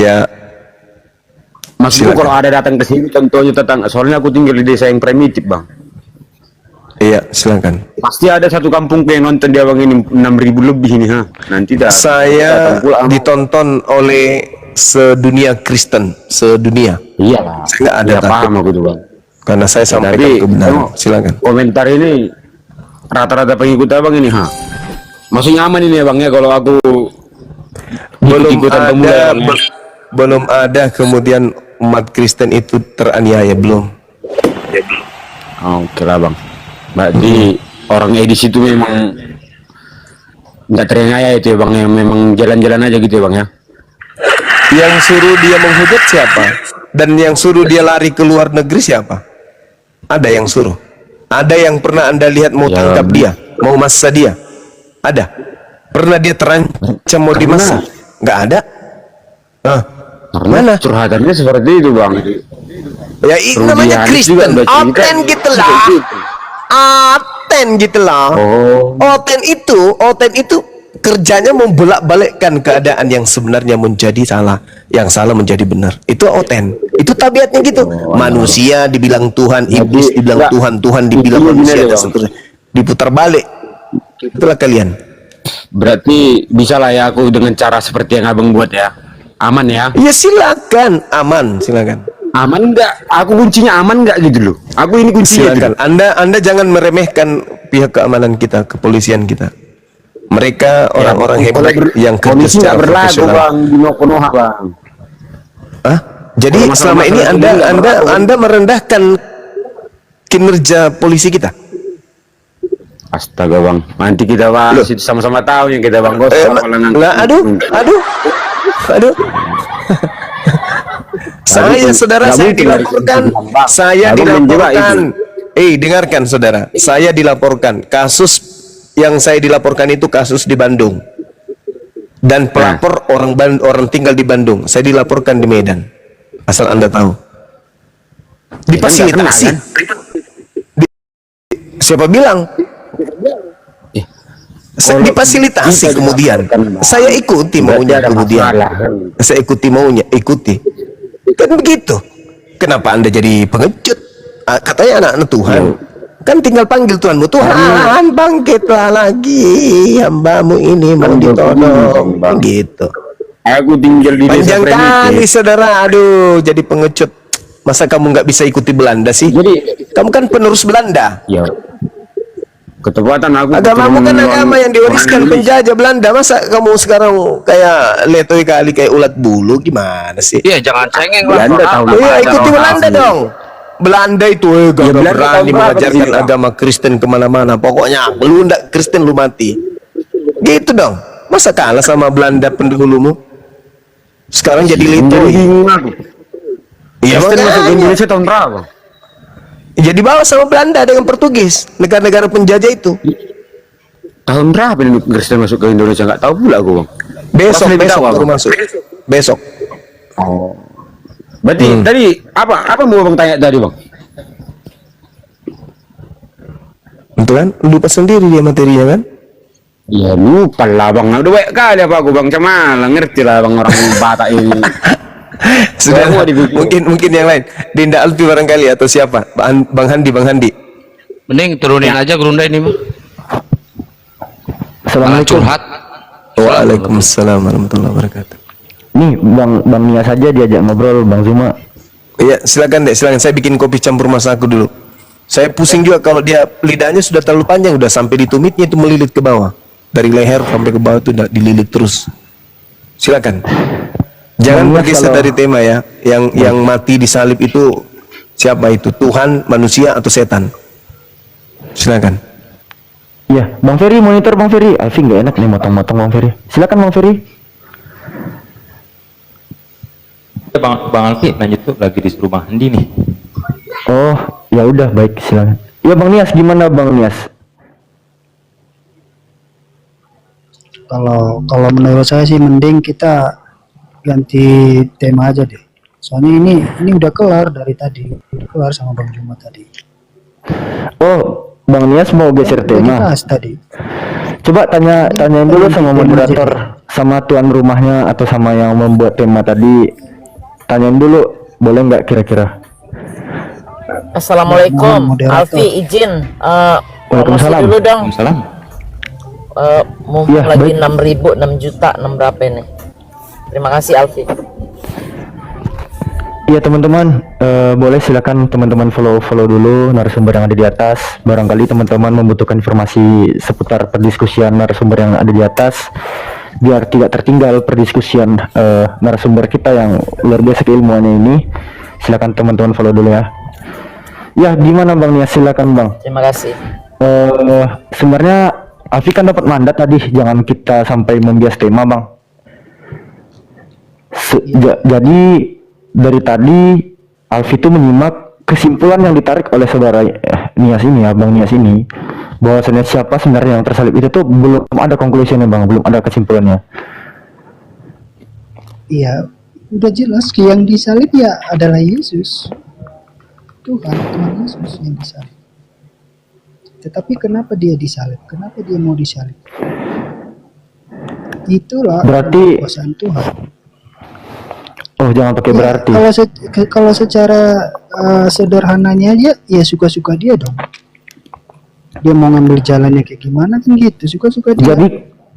Ya, Maksudku silakan. kalau ada datang ke sini contohnya tetangga, soalnya aku tinggal di desa yang primitif bang. Iya, silakan. Pasti ada satu kampung yang nonton dia bang, ini 6.000 lebih ini ha. Nanti datang Saya pula. ditonton oleh sedunia Kristen, sedunia. Iya lah. Saya nggak ada Iya takut, paham aku tuh bang. karena saya Ya, sampaikan tapi kebenaran. Silakan. komentar ini rata-rata pengikut abang ini ha. Maksudnya aman ini ya bang ya kalau aku Belum ikut-ikutan pemula ya, ada, bang, ya? belum ada kemudian umat Kristen itu teraniaya, belum. Oh, oke lah bang. Berarti orang edis itu memang nggak terengaya itu ya bang ya, memang jalan-jalan aja gitu ya bang ya. Yang suruh dia menghujat siapa? Dan yang suruh dia lari ke luar negeri siapa? Ada yang suruh? Ada yang pernah Anda lihat mau Ya, tangkap dia, mau massa dia? Ada? Pernah dia terancam mau dimassa? Nggak ada. Hah? Karena Mana? curhatannya seperti itu bang. Ya namanya Hanis juga Kristen, udah cerita. oten gitu lah. Oten gitu lah. Oh, Oten itu kerjanya membolak-balikkan keadaan yang sebenarnya menjadi salah, yang salah menjadi benar. Itu oten. Itu tabiatnya gitu. Manusia dibilang Tuhan, iblis dibilang enggak. Tuhan, Tuhan dibilang Intinya manusia, gini dan deh, Bang. seterusnya. Diputar balik. Itulah kalian. berarti bisa lah ya aku dengan cara seperti yang abang buat ya. Aman ya? Ya silakan, aman, silakan. Aman nggak? Aku kuncinya aman nggak gitu loh. Aku ini kuncinya Silakan. gitu. Anda jangan meremehkan pihak keamanan kita, kepolisian kita. Mereka orang-orang hebat yang kerja Kondisi nggak secara berlaku profesional. bang di Nokonoha bang. Hah? Jadi Kalau selama ini masalah-masalah ini nggak berlaku. Anda merendahkan kinerja polisi kita. Astaga bang, nanti kita bahas itu sama-sama tahu yang kita bang gosok. Aduh. Saudara, saya dilaporkan. Dengarkan saudara, saya dilaporkan. Kasus yang saya dilaporkan itu kasus di Bandung. Dan pelapor orang tinggal di Bandung. Saya dilaporkan di Medan. Asal Anda tahu. Difasilitasi. Siapa bilang? Difasilitasi kemudian. Saya ikuti maunya kemudian. Saya ikuti maunya, Kan begitu. Kenapa Anda jadi pengecut? Katanya anak Tuhan. Kan tinggal panggil Tuhanmu. Tuhan, bangkitlah lagi. Hambamu ini mau ditolong. Gitu. Aku tinggal di desa Panjang kali primitif. saudara. Aduh, jadi pengecut. Masa kamu nggak bisa ikuti Belanda sih? Jadi Kamu kan penerus Belanda. ya ketepatan aku. Agamamu kan agama yang diwariskan penjajah Belanda. Masa kamu sekarang kayak letoy kali, kayak ulat bulu, gimana sih? Iya, jangan cengeng lah. Belanda tahu Iya, ikuti Belanda asli. dong. Belanda itu gak Belanda berani tahu berapa mengajarkan sih, Bang? agama Kristen kemana-mana. Pokoknya lu ndak Kristen lu mati. Gitu dong. Masa kalah sama Belanda pendahulumu? Sekarang jadi letoy. Bingung aku. Iya, Kristen masuk ke makanya. Indonesia tahun berapa? Jadi bawa sama Belanda dengan Portugis, negara-negara penjajah itu. Tahun berapa ini Kristen masuk ke Indonesia? Nggak tahu pula aku bang. Besok lebih tahu, baru Bang. masuk. Besok. Oh. Berarti tadi apa mau bang tanya tadi bang? Itu kan lupa sendiri dia materinya kan? Ya lupa lah bang. Udah banyak kali apa aku bang Cemala ngerti lah bang orang Batak ini. Sudah, Gua dibikin. mungkin yang lain. Dinda Alfi barangkali atau siapa? Bang Handi. Mending turunin aja gerunda ini mah. Malah Assalamualaikum. curhat. Waalaikumsalam warahmatullahi wabarakatuh. Nih Bang Nias saja diajak ngobrol Bang Zuma. Iya, silakan deh, silakan. Saya bikin kopi campur masa aku dulu. Saya pusing juga kalau dia lidahnya sudah terlalu panjang, udah sampai di tumitnya itu melilit ke bawah. Dari leher sampai ke bawah itu udah dililit terus. Silakan. Jangan Bang Nias, bergeser kalau- dari tema ya. Yang mati disalib itu siapa itu? Tuhan, manusia atau setan? Silakan. Iya, Bang Ferry monitor Bang Ferry. Alfi nggak enak nih motong-motong Bang Ferry. Silakan Bang Ferry. Bang Alfi lanjut tuh, lagi disuruh Bang Andi nih. Oh, ya udah baik silakan. Ya Bang Nias, gimana Bang Nias? Kalau menurut saya sih mending kita ganti tema aja deh. Soalnya ini udah kelar dari tadi, udah kelar sama Bang Juma tadi. Oh, Bang Nias mau geser Udah tema. dibahas tadi. Coba tanyain dulu sama moderator, sama tuan rumahnya atau sama yang membuat tema tadi. Tanyain dulu, boleh nggak kira-kira? Assalamualaikum, Moderator. Alfi izin promosi Waalaikumsalam. dulu dong. Waalaikumsalam. Mumpung Iya, lagi baik. 6.000, 6 juta, 6 berapa ini? Terima kasih Alfi. Iya teman-teman, boleh silakan teman-teman follow dulu narasumber yang ada di atas. Barangkali teman-teman membutuhkan informasi seputar perdiskusian narasumber yang ada di atas, biar tidak tertinggal perdiskusian narasumber kita yang luar biasa keilmuannya ini. Silakan teman-teman follow dulu ya. Ya, gimana Bang Nias? Silakan Bang. Terima kasih. Sebenarnya Alfi kan dapat mandat tadi, jangan kita sampai membias tema Bang. Jadi dari tadi Alfi itu menyimak kesimpulan yang ditarik oleh saudara Nias ini ya, Bang Nias ini, bahwasanya siapa sebenarnya yang tersalib itu tuh belum ada konklusinya Bang, belum ada kesimpulannya. Iya, udah jelas yang disalib ya adalah Yesus. Tuhan Yesus yang disalib. Tetapi kenapa dia disalib? Kenapa dia mau disalib? Itulah Berarti- kekuasaan Tuhan. Oh, jangan pakai Ya, berarti. kalau secara sederhananya aja, ya suka-suka dia dong. Dia mau ngambil jalannya kayak gimana kan gitu, suka-suka dia.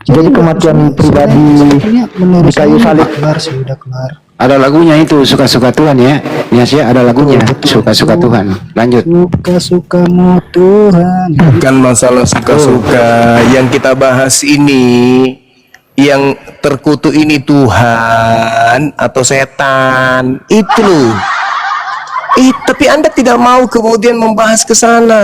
Jadi kematian pribadi menurut di kayu saya salib. udah kelar sih, udah kelar. Ada lagunya itu, suka-suka Tuhan ya. Nias ya, ada lagunya, suka-suka Tuhan. Lanjut. Suka-sukamu Tuhan. Bukan masalah suka-suka. Yang kita bahas ini, yang terkutuk ini Tuhan atau setan, itu loh. Tapi Anda tidak mau kemudian membahas ke sana.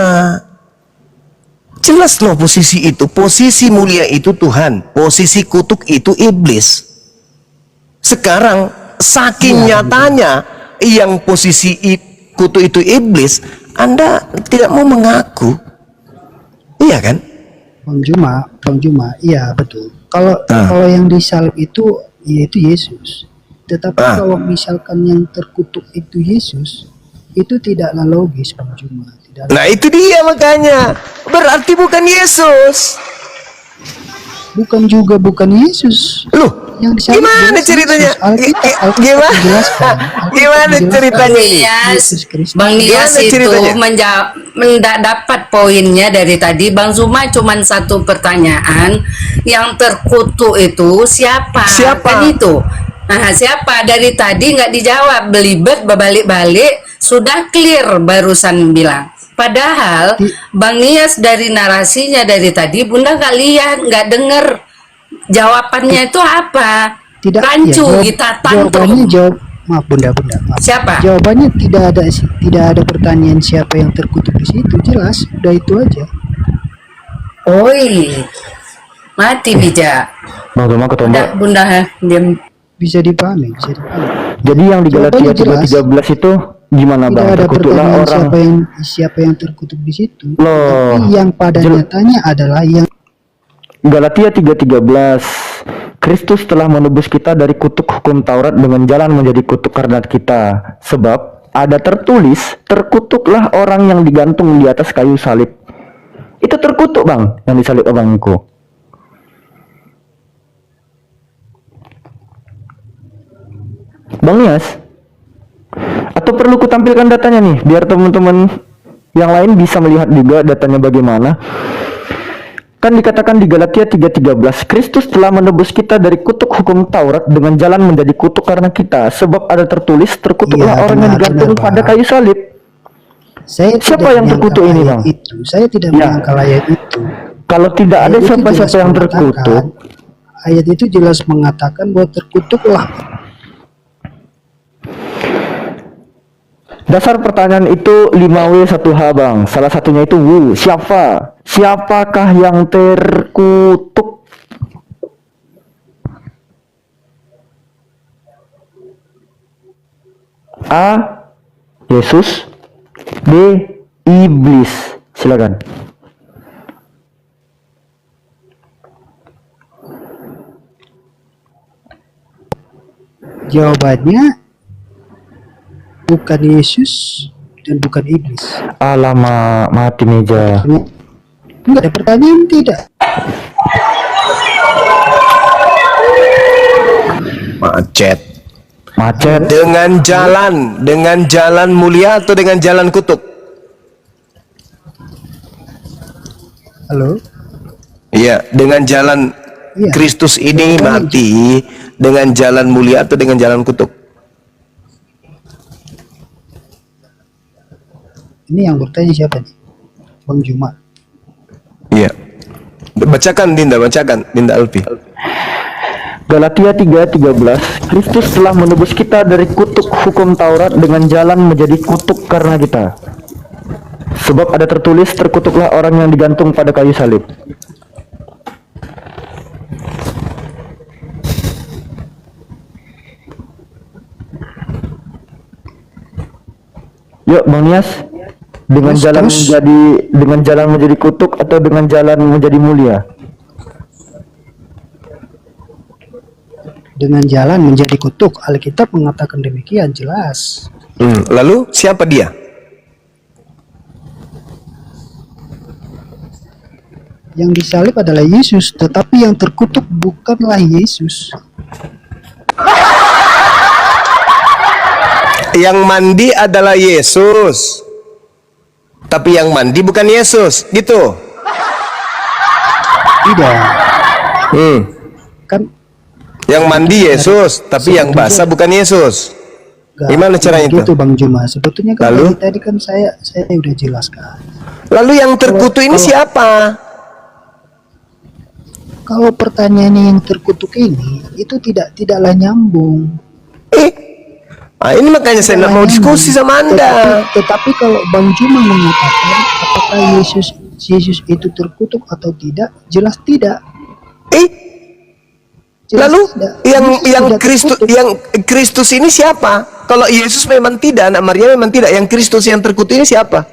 Jelas loh posisi itu. Posisi mulia itu Tuhan. Posisi kutuk itu iblis. Sekarang saking nyatanya yang posisi kutuk itu iblis, Anda tidak mau mengaku. Iya kan? Bang Juma, iya betul. Kalau yang disalib itu yaitu Yesus. Tetapi kalau misalkan yang terkutuk itu Yesus, itu tidaklah logis Bang Juma. Tidak. Nah itu dia makanya. Berarti bukan Yesus. Bukan Yesus. Loh, Yang disalib gimana jelas ceritanya? Yesus. Alkitab Gimana? menjelaskan. Alkitab Gimana menjelaskan ceritanya ini? Yesus Kristus. Bang Nias Gimana itu ceritanya? mendapat poinnya dari tadi. Bang Zuma cuman satu pertanyaan, yang terkutuk itu siapa? Siapa? Kan itu. Nah, siapa? Dari tadi nggak dijawab, belibet berbalik-balik, sudah clear barusan bilang. Padahal Bang Nias dari narasinya dari tadi Bunda nggak lihat, nggak dengar jawabannya itu apa. Tidak. Rancu ya, kita jawabannya tantrum. maaf Bunda. Maaf. Siapa? Jawabannya tidak ada pertanyaan siapa yang terkutuk di situ, jelas. Udah itu aja. Oi, mati bijak. Bang Zuma ketomba. Bunda diam. Bisa dipahami. Jadi yang di Galatia Jawabannya jelas. 3:13 itu gimana Tidak Bang? ada Terkutuklah pertanyaan orang. siapa yang terkutuk di situ. Loh, Tapi yang pada nyatanya adalah yang Galatia 3:13. Kristus telah menebus kita dari kutuk hukum Taurat dengan jalan menjadi kutuk karena kita. Sebab ada tertulis, terkutuklah orang yang digantung di atas kayu salib. Itu terkutuk Bang, yang disalib abangku. Bang Nias, atau perlu kutampilkan datanya nih, biar teman-teman yang lain bisa melihat juga datanya bagaimana. Kan dikatakan di Galatia 3:13, Kristus telah menebus kita dari kutuk hukum Taurat dengan jalan menjadi kutuk karena kita. Sebab ada tertulis, terkutuklah Iya, orang yang benar, digantung benar, pada Bang. kayu salib. saya Siapa tidak yang terkutuk menyangkal ini, ayat Bang? Itu. Saya tidak Ya. menyangkal ayat itu. Kalau tidak ada Ayat itu siapa-siapa jelas yang mengatakan- terkutuk, Ayat itu jelas mengatakan bahwa terkutuklah. dasar pertanyaan itu 5W1H Bang. Salah satunya itu wu. Siapa? Siapakah yang terkutuk? A. Yesus. B. Iblis. Silakan. Jawabannya bukan Yesus dan bukan iblis. Alamak, mati meja. Enggak ada pertanyaan, tidak. Macet. Macet. Dengan jalan mulia atau dengan jalan kutuk? Halo. Iya, dengan jalan Iya. Kristus ini mati dengan jalan mulia atau dengan jalan kutuk? Ini yang bertanya siapa nih? Bang Juma. Iya. Bacakan Dinda Alfi. Galatia 3:13, Kristus telah menebus kita dari kutuk hukum Taurat dengan jalan menjadi kutuk karena kita. Sebab ada tertulis, terkutuklah orang yang digantung pada kayu salib. Yuk Bang Nias, dengan jalan menjadi kutuk atau dengan jalan menjadi mulia? Dengan jalan menjadi kutuk, Alkitab mengatakan demikian, jelas. Lalu siapa dia? Yang disalib adalah Yesus, tetapi yang terkutuk bukanlah Yesus. Yang mandi adalah Yesus, tapi yang mandi bukan Yesus, gitu. Tidak. Kan Yang mandi Yesus, tapi yang basah bukan Yesus. Gimana caranya itu? Gitu Bang Juma. Sebetulnya kan Lalu? tadi kan saya udah jelaskan. Lalu yang terkutuk ini siapa? Kalau pertanyaannya yang terkutuk ini itu tidaklah nyambung. Ini makanya saya nggak mau diskusi sama Anda. Tetapi kalau Bang Juma mengatakan apakah Yesus itu terkutuk atau tidak, jelas tidak. Jelas Lalu tidak. yang Yesus tidak yang terkutuk. Kristus ini siapa? Kalau Yesus memang tidak, anak Maria memang tidak. Yang Kristus yang terkutuk ini siapa?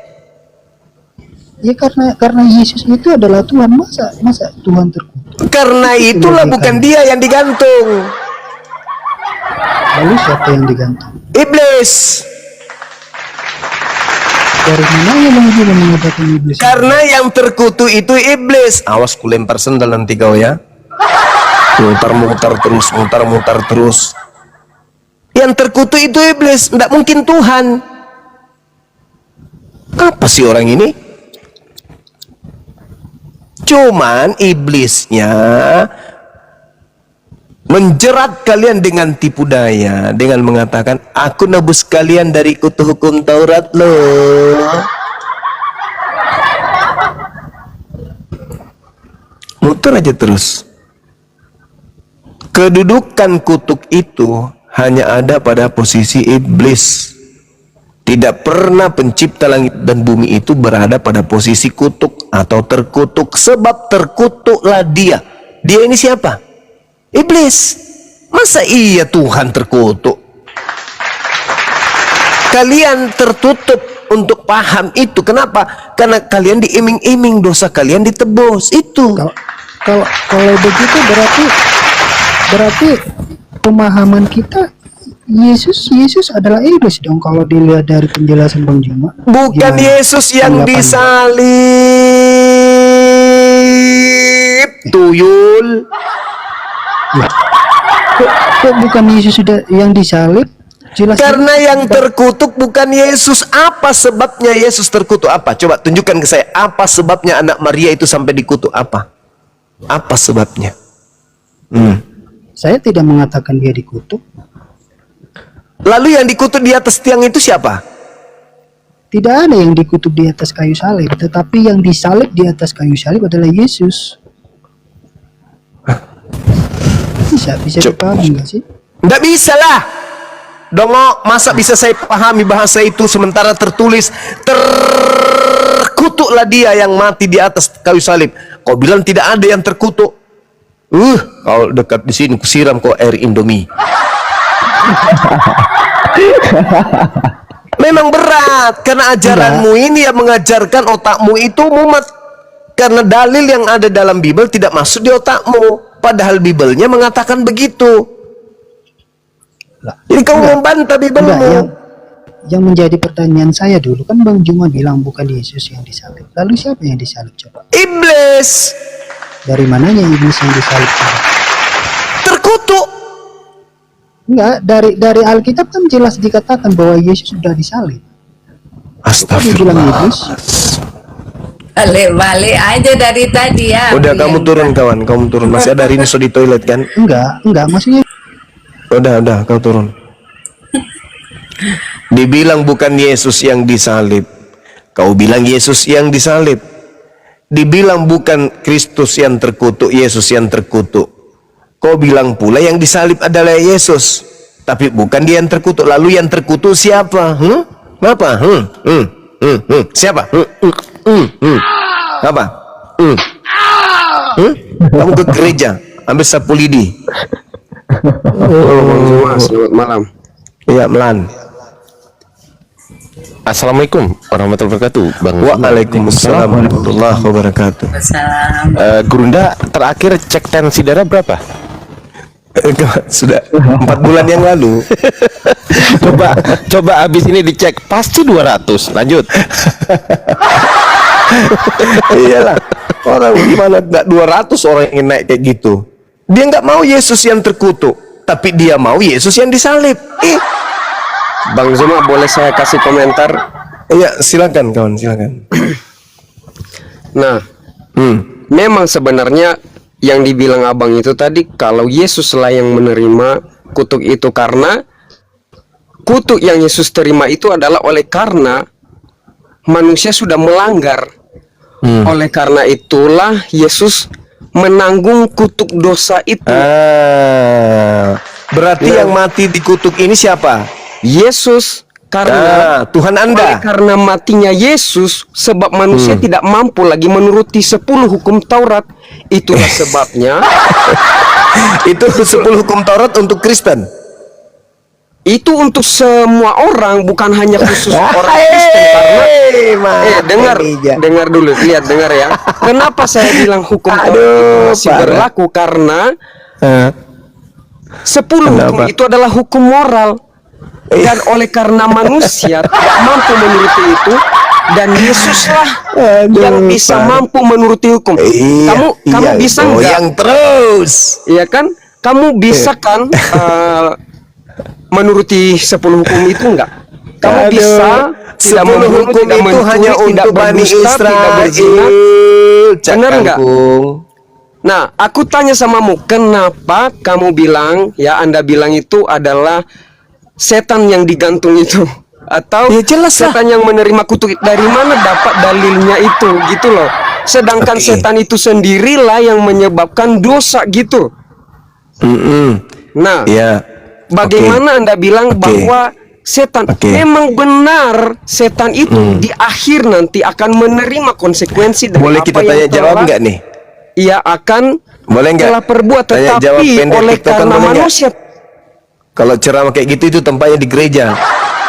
Ya karena Yesus itu adalah Tuhan, masa Tuhan terkutuk. Karena itulah bukan dia yang digantung. Lalu siapa yang digantung? Iblis. Dari mana Bang Juma mengatakan iblis? Karena yang terkutuk itu iblis. Awas ku lempar sendal nanti kau ya. Mutar-mutar terus. Yang terkutuk itu iblis, tidak mungkin Tuhan. Apa sih orang ini? Cuman iblisnya menjerat kalian dengan tipu daya dengan mengatakan, aku nebus kalian dari kutuk hukum Taurat loh. Muter aja terus. Kedudukan kutuk itu hanya ada pada posisi iblis. Tidak pernah pencipta langit dan bumi itu berada pada posisi kutuk atau terkutuk, sebab terkutuklah dia. Dia ini siapa? Iblis. Masa iya Tuhan terkutuk? Kalian tertutup untuk paham itu. Kenapa? Karena kalian diiming-iming dosa kalian ditebus. Itu. Kalau begitu berarti pemahaman kita Yesus adalah iblis dong kalau dilihat dari penjelasan Bang Juma. Bukan Gimana Yesus yang tanggapannya? disalib, tuyul. Kok bukan Yesus sudah yang disalib? Jelas. Karena yang terkutuk bukan Yesus. Apa sebabnya Yesus terkutuk? Apa? Coba tunjukkan ke saya. Apa sebabnya anak Maria itu sampai dikutuk? Apa sebabnya? Saya tidak mengatakan dia dikutuk. Lalu yang dikutuk di atas tiang itu siapa? Tidak ada yang dikutuk di atas kayu salib, tetapi yang disalib di atas kayu salib adalah Yesus. Bisa dipahami nggak sih? Nggak bisa lah. Dongo, masa bisa saya pahami bahasa itu sementara tertulis terkutuklah dia yang mati di atas kayu salib. Kau bilang tidak ada yang terkutuk. Kalau dekat di sini kusiram kau air Indomie. Memang berat karena ajaranmu ini yang mengajarkan otakmu itu mumet. Karena dalil yang ada dalam Bible tidak masuk di otakmu, padahal Bible-nya mengatakan begitu. Jadi kamu membantah Bible-mu. Yang menjadi pertanyaan saya dulu kan Bang Juma bilang bukan Yesus yang disalib. Lalu siapa yang disalib coba? Iblis. Dari mananya iblis yang disalib coba? Terkutuk. Enggak, dari Alkitab kan jelas dikatakan bahwa Yesus sudah disalib. Kok dibilang Astagfirullah. iblis? Balik-balik aja dari tadi ya. Udah kamu turun kawan, kamu turun. Masih ada Rinso di toilet kan? Enggak, maksudnya Udah kau turun. Dibilang bukan Yesus yang disalib. Kau bilang Yesus yang disalib. Dibilang bukan Kristus yang terkutuk, Yesus yang terkutuk. Kau bilang pula yang disalib adalah Yesus. Tapi bukan dia yang terkutuk. Lalu yang terkutuk siapa? Apa? Siapa? Apa? Kamu ke gereja ambil sapu lidi. Selamat malam. Iya, Melan. Assalamualaikum warahmatullahi wabarakatuh, Bang. Waalaikumsalam warahmatullahi wabarakatuh. Salam. Gurunda terakhir cek tensi darah berapa? Sudah 4 bulan yang lalu. coba habis ini dicek, pasti 200. Lanjut. Iyalah, orang gimana nggak 200 orang yang naik kayak gitu. Dia nggak mau Yesus yang terkutuk, tapi dia mau Yesus yang disalib. Bang Zuma, boleh saya kasih komentar? Iya, silakan kawan, silakan. Nah, memang sebenarnya yang dibilang abang itu tadi, kalau Yesuslah yang menerima kutuk itu, karena kutuk yang Yesus terima itu adalah oleh karena manusia sudah melanggar. Oleh karena itulah Yesus menanggung kutuk dosa itu. Berarti yang mati di kutuk ini siapa? Yesus, karena Tuhan Anda. oleh karena matinya Yesus, sebab manusia tidak mampu lagi menuruti 10 hukum Taurat. Itulah sebabnya Itu 10 hukum Taurat untuk Kristen. itu untuk semua orang, bukan hanya khusus orang Kristen. Karena dengar dulu, dengar ya. Kenapa saya bilang hukum Taurat itu masih berlaku? Karena 10 hukum itu adalah hukum moral. Dan oleh karena manusia tidak mampu menuruti itu, dan Yesuslah yang bisa mampu menuruti hukum. Kamu bisa nggak? Yang terus. Iya kan? Kamu bisa kan menuruti 10 hukum itu enggak? Kamu bisa tidak 10 membunuh, hukum tidak itu mencuri, hanya tidak untuk Bani berdusta, tidak berzina. Israel. Benar enggak? Nah, aku tanya samamu, kenapa kamu bilang, ya Anda bilang itu adalah setan yang digantung itu? Atau Ya, jelas lah. setan yang menerima kutuk? Dari mana dapat dalilnya itu, gitu loh? Sedangkan setan itu sendirilah yang menyebabkan dosa, gitu. Nah, Ya. bagaimana Anda bilang bahwa setan memang benar, setan itu di akhir nanti akan menerima konsekuensi dari Boleh apa kita yang tanya jawab telah nggak nih? ia akan Boleh nggak? telah perbuat, Tanya jawab tetapi pendek oleh TikTokan karena boleh nggak? manusia. Kalau ceramah kayak gitu itu tempatnya di gereja,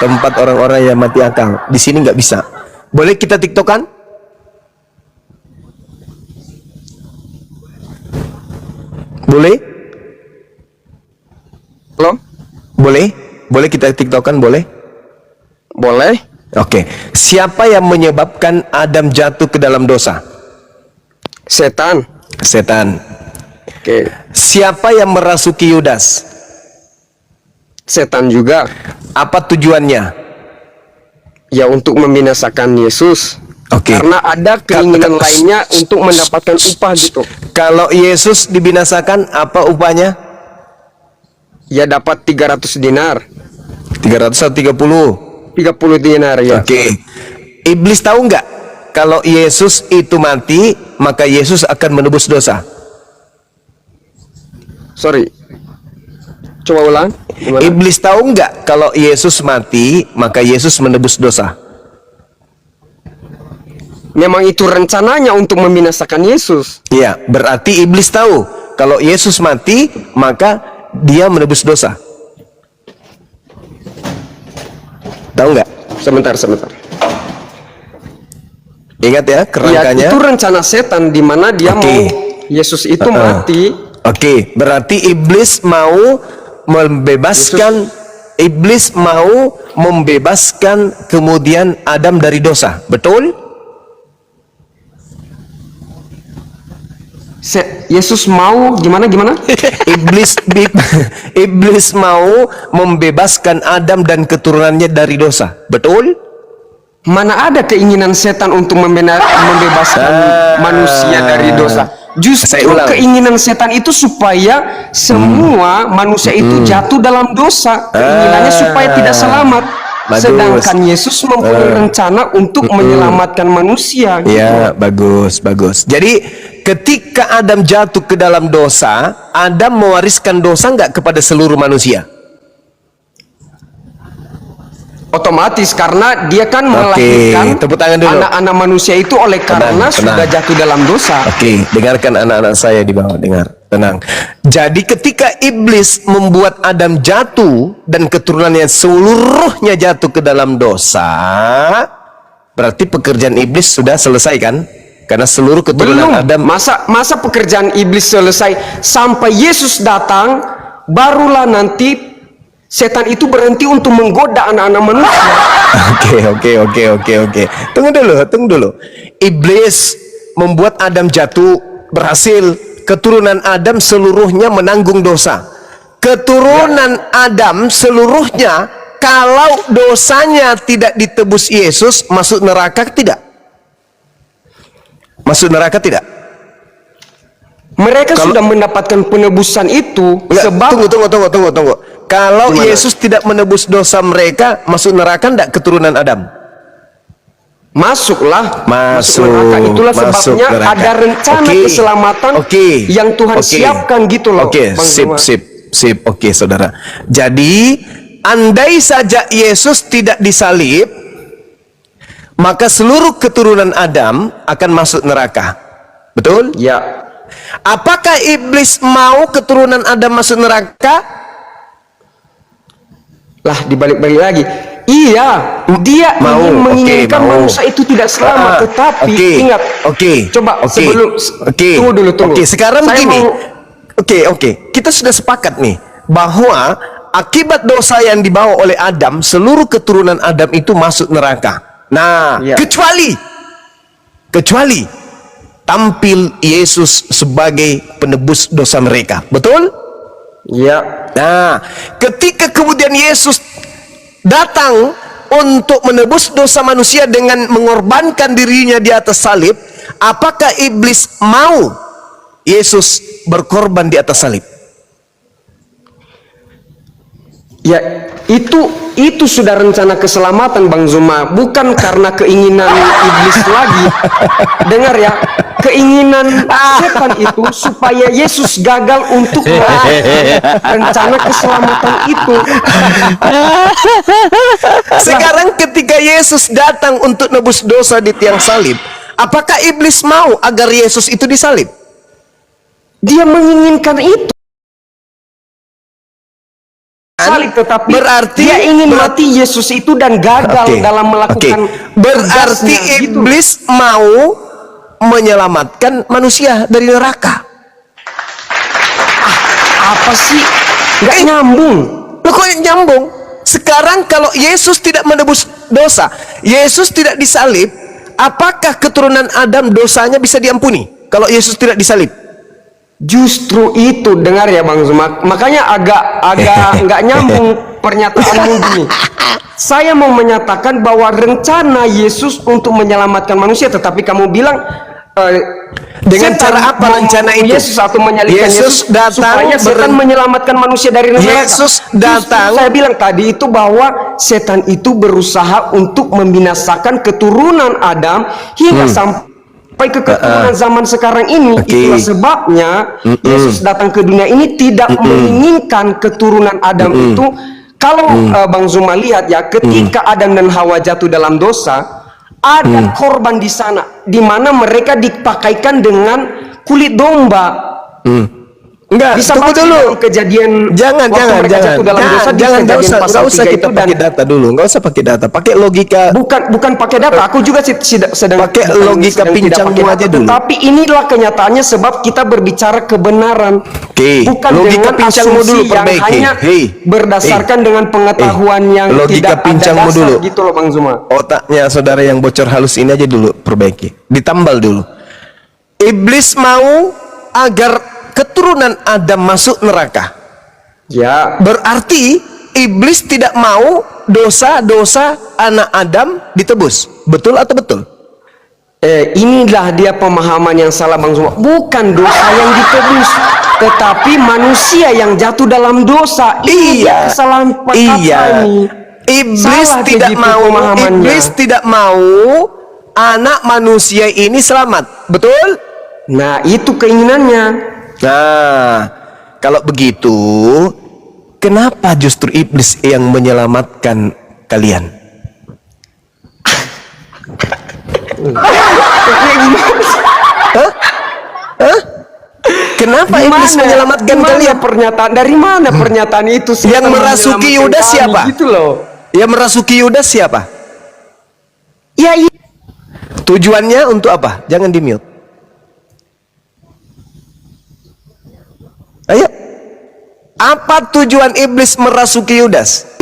tempat orang-orang yang mati akal. Di sini nggak bisa. Boleh kita tiktokan? Boleh? Loh, Boleh? Boleh kita tiktokan? Boleh? boleh. Oke. Siapa yang menyebabkan Adam jatuh ke dalam dosa? Setan. Setan. Oke, Siapa yang merasuki Yudas? setan juga. Apa tujuannya? Ya, untuk membinasakan Yesus. Oke. Karena ada keinginan lainnya untuk mendapatkan upah, gitu. Kalau Yesus dibinasakan, apa upahnya? Ya, dapat 300 dinar. 300 atau 30? 30 dinar, ya. Oke. Iblis tahu nggak kalau Yesus itu mati, maka Yesus akan menebus dosa? Sorry, coba ulang. Gimana? Iblis tahu nggak kalau Yesus mati, maka Yesus menebus dosa? Memang itu rencananya untuk membinasakan Yesus. Iya, berarti iblis tahu kalau Yesus mati, maka dia menebus dosa. Tahu nggak? Sebentar. Ingat ya Ya, kerangkanya. itu rencana setan di mana dia Oke. mau Yesus itu mati. Oke, berarti iblis mau membebaskan kemudian Adam dari dosa. Betul? Yesus mau gimana? Iblis mau membebaskan Adam dan keturunannya dari dosa. Betul? Mana ada keinginan setan untuk membebaskan manusia dari dosa. Justru keinginan setan itu supaya semua manusia itu jatuh dalam dosa. Keinginannya supaya tidak selamat. Bagus. Sedangkan Yesus mempunyai rencana untuk menyelamatkan manusia. Gitu. Ya, bagus. Jadi ketika Adam jatuh ke dalam dosa, Adam mewariskan dosa nggak kepada seluruh manusia? Otomatis, karena dia kan melahirkan anak-anak manusia itu oleh karena sudah jatuh dalam dosa. Oke, dengarkan anak-anak saya di bawah, dengar, tenang. Jadi ketika iblis membuat Adam jatuh dan keturunannya seluruhnya jatuh ke dalam dosa, berarti pekerjaan iblis sudah selesai kan? Karena seluruh keturunan Adam. Masa pekerjaan iblis selesai sampai Yesus datang, barulah nanti setan itu berhenti untuk menggoda anak-anak manusia. Oke. Tunggu dulu. Iblis membuat Adam jatuh, berhasil. Keturunan Adam seluruhnya menanggung dosa. Keturunan Adam seluruhnya, kalau dosanya tidak ditebus Yesus, masuk neraka tidak? Masuk neraka tidak? Mereka sudah mendapatkan penebusan itu. Sebab tunggu. Kalau Yesus tidak menebus dosa mereka, masuk neraka enggak keturunan Adam? Masuklah. Masuk neraka. Itulah sebabnya neraka. Ada rencana keselamatan yang Tuhan siapkan gitu loh. Sip. Oke, saudara. Jadi, andai saja Yesus tidak disalib, maka seluruh keturunan Adam akan masuk neraka. Betul? Ya. Apakah iblis mau keturunan Adam masuk neraka? Lah, dibalik-balik lagi. Iya, dia ingin menginginkan manusia itu tidak selamat, tetapi ingat. Tunggu. Sekarang begini. Kita sudah sepakat nih bahwa akibat dosa yang dibawa oleh Adam, seluruh keturunan Adam itu masuk neraka. Nah, kecuali tampil Yesus sebagai penebus dosa mereka. Betul? Ya. Nah, ketika kemudian Yesus datang untuk menebus dosa manusia dengan mengorbankan dirinya di atas salib, apakah iblis mau Yesus berkorban di atas salib? Ya, itu sudah rencana keselamatan, Bang Zuma, bukan karena keinginan iblis lagi. Dengar ya, keinginan setan itu supaya Yesus gagal untuk rencana keselamatan itu. Sekarang ketika Yesus datang untuk nebus dosa di tiang salib, apakah iblis mau agar Yesus itu disalib? Dia menginginkan itu. Salib, tetapi berarti dia ingin mati Yesus itu dan gagal dalam melakukan berarti iblis mau menyelamatkan manusia dari neraka. Apa sih? Nggak nyambung. Loh, kok nyambung? Sekarang kalau Yesus tidak menebus dosa, Yesus tidak disalib, apakah keturunan Adam dosanya bisa diampuni kalau Yesus tidak disalib? Justru itu, dengar ya Bang Zuma, makanya agak nggak nyambung pernyataanmu gini. Saya mau menyatakan bahwa rencana Yesus untuk menyelamatkan manusia, tetapi kamu bilang dengan cara apa rencana itu? Yesus atau menyalibkan Yesus datang supaya setan menyelamatkan manusia dari neraka. Yesus datang. Saya bilang tadi itu bahwa setan itu berusaha untuk membinasakan keturunan Adam hingga sampai ke keturunan zaman sekarang ini. Itulah sebabnya Yesus datang ke dunia ini tidak menginginkan keturunan Adam itu. Kalau Bang Zuma lihat ya, ketika Adam dan Hawa jatuh dalam dosa, ada korban di sana, di mana mereka dipakaikan dengan kulit domba. Enggak, bisa tunggu dulu. Kejadian jangan usah kita pakai data dulu, nggak usah pakai data, pakai logika. Bukan pakai data, aku juga sedang pakai logika pincangmu aja dulu. Tapi inilah kenyataannya, sebab kita berbicara kebenaran. Bukan logika dengan pincangmu dulu yang perbaiki. hanya berdasarkan dengan pengetahuan yang logika tidak pincangmu ada dasar, dulu. gitu loh Bang Zuma. Otaknya saudara yang bocor halus ini aja dulu perbaiki, ditambal dulu. Iblis mau agar keturunan Adam masuk neraka. Ya, Berarti iblis tidak mau dosa-dosa anak Adam ditebus. Betul atau betul? inilah dia pemahaman yang salah Bang Zuma. Bukan dosa yang ditebus, tetapi manusia yang jatuh dalam dosa. Ini Iya. kesalahan Iya. ini. Iblis Salah tidak begitu mau. pemahamannya. Iblis tidak mau anak manusia ini selamat. Betul? Nah, itu keinginannya. Nah, kalau begitu, kenapa justru iblis yang menyelamatkan kalian? Hah? Hah? Kenapa iblis menyelamatkan kalian? Pernyataan dari mana pernyataan itu? Yang merasuki Yudas siapa? Gitu loh. Yang merasuki Yudas siapa? Ya, Tujuannya untuk apa? Jangan di mute. Ayo. Apa tujuan iblis merasuki Yudas?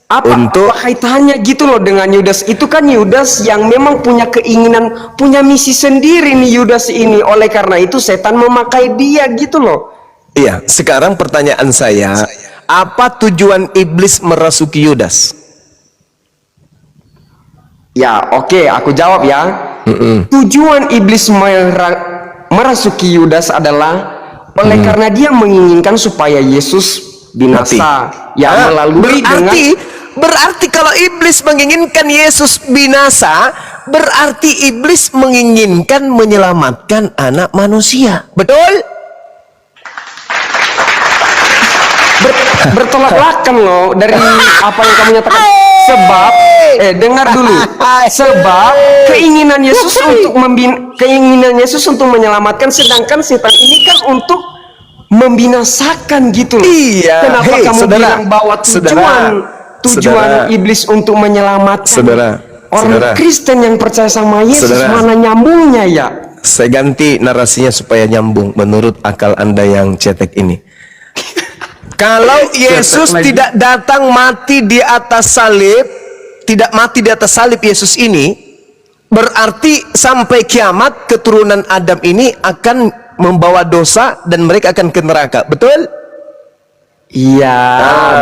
apa kaitannya gitu loh dengan Yudas? Itu kan Yudas yang memang punya keinginan, punya misi sendiri nih Yudas ini. Oleh karena itu setan memakai dia gitu loh. Iya, sekarang pertanyaan saya, apa tujuan iblis merasuki Yudas? Ya, oke, aku jawab ya. Tujuan iblis merasuki Yudas adalah oleh karena dia menginginkan supaya Yesus binasa. Ya, melalui berarti kalau iblis menginginkan Yesus binasa, berarti iblis menginginkan menyelamatkan anak manusia. Betul? bertolak belakang loh dari apa yang kamu nyatakan. Sebab dengar dulu. Sebab keinginan Yesus untuk menyelamatkan, sedangkan setan ini kan untuk membinasakan gitu loh. Iya. Kenapa kamu saudara, bilang bahwa tujuan iblis untuk menyelamatkan orang Kristen yang percaya sama Yesus? Mana nyambungnya ya? Saya ganti narasinya supaya nyambung menurut akal Anda yang cetek ini. Kalau Yesus tidak datang mati di atas salib, tidak mati di atas salib Yesus ini, berarti sampai kiamat keturunan Adam ini akan membawa dosa dan mereka akan ke neraka. Betul? Iya,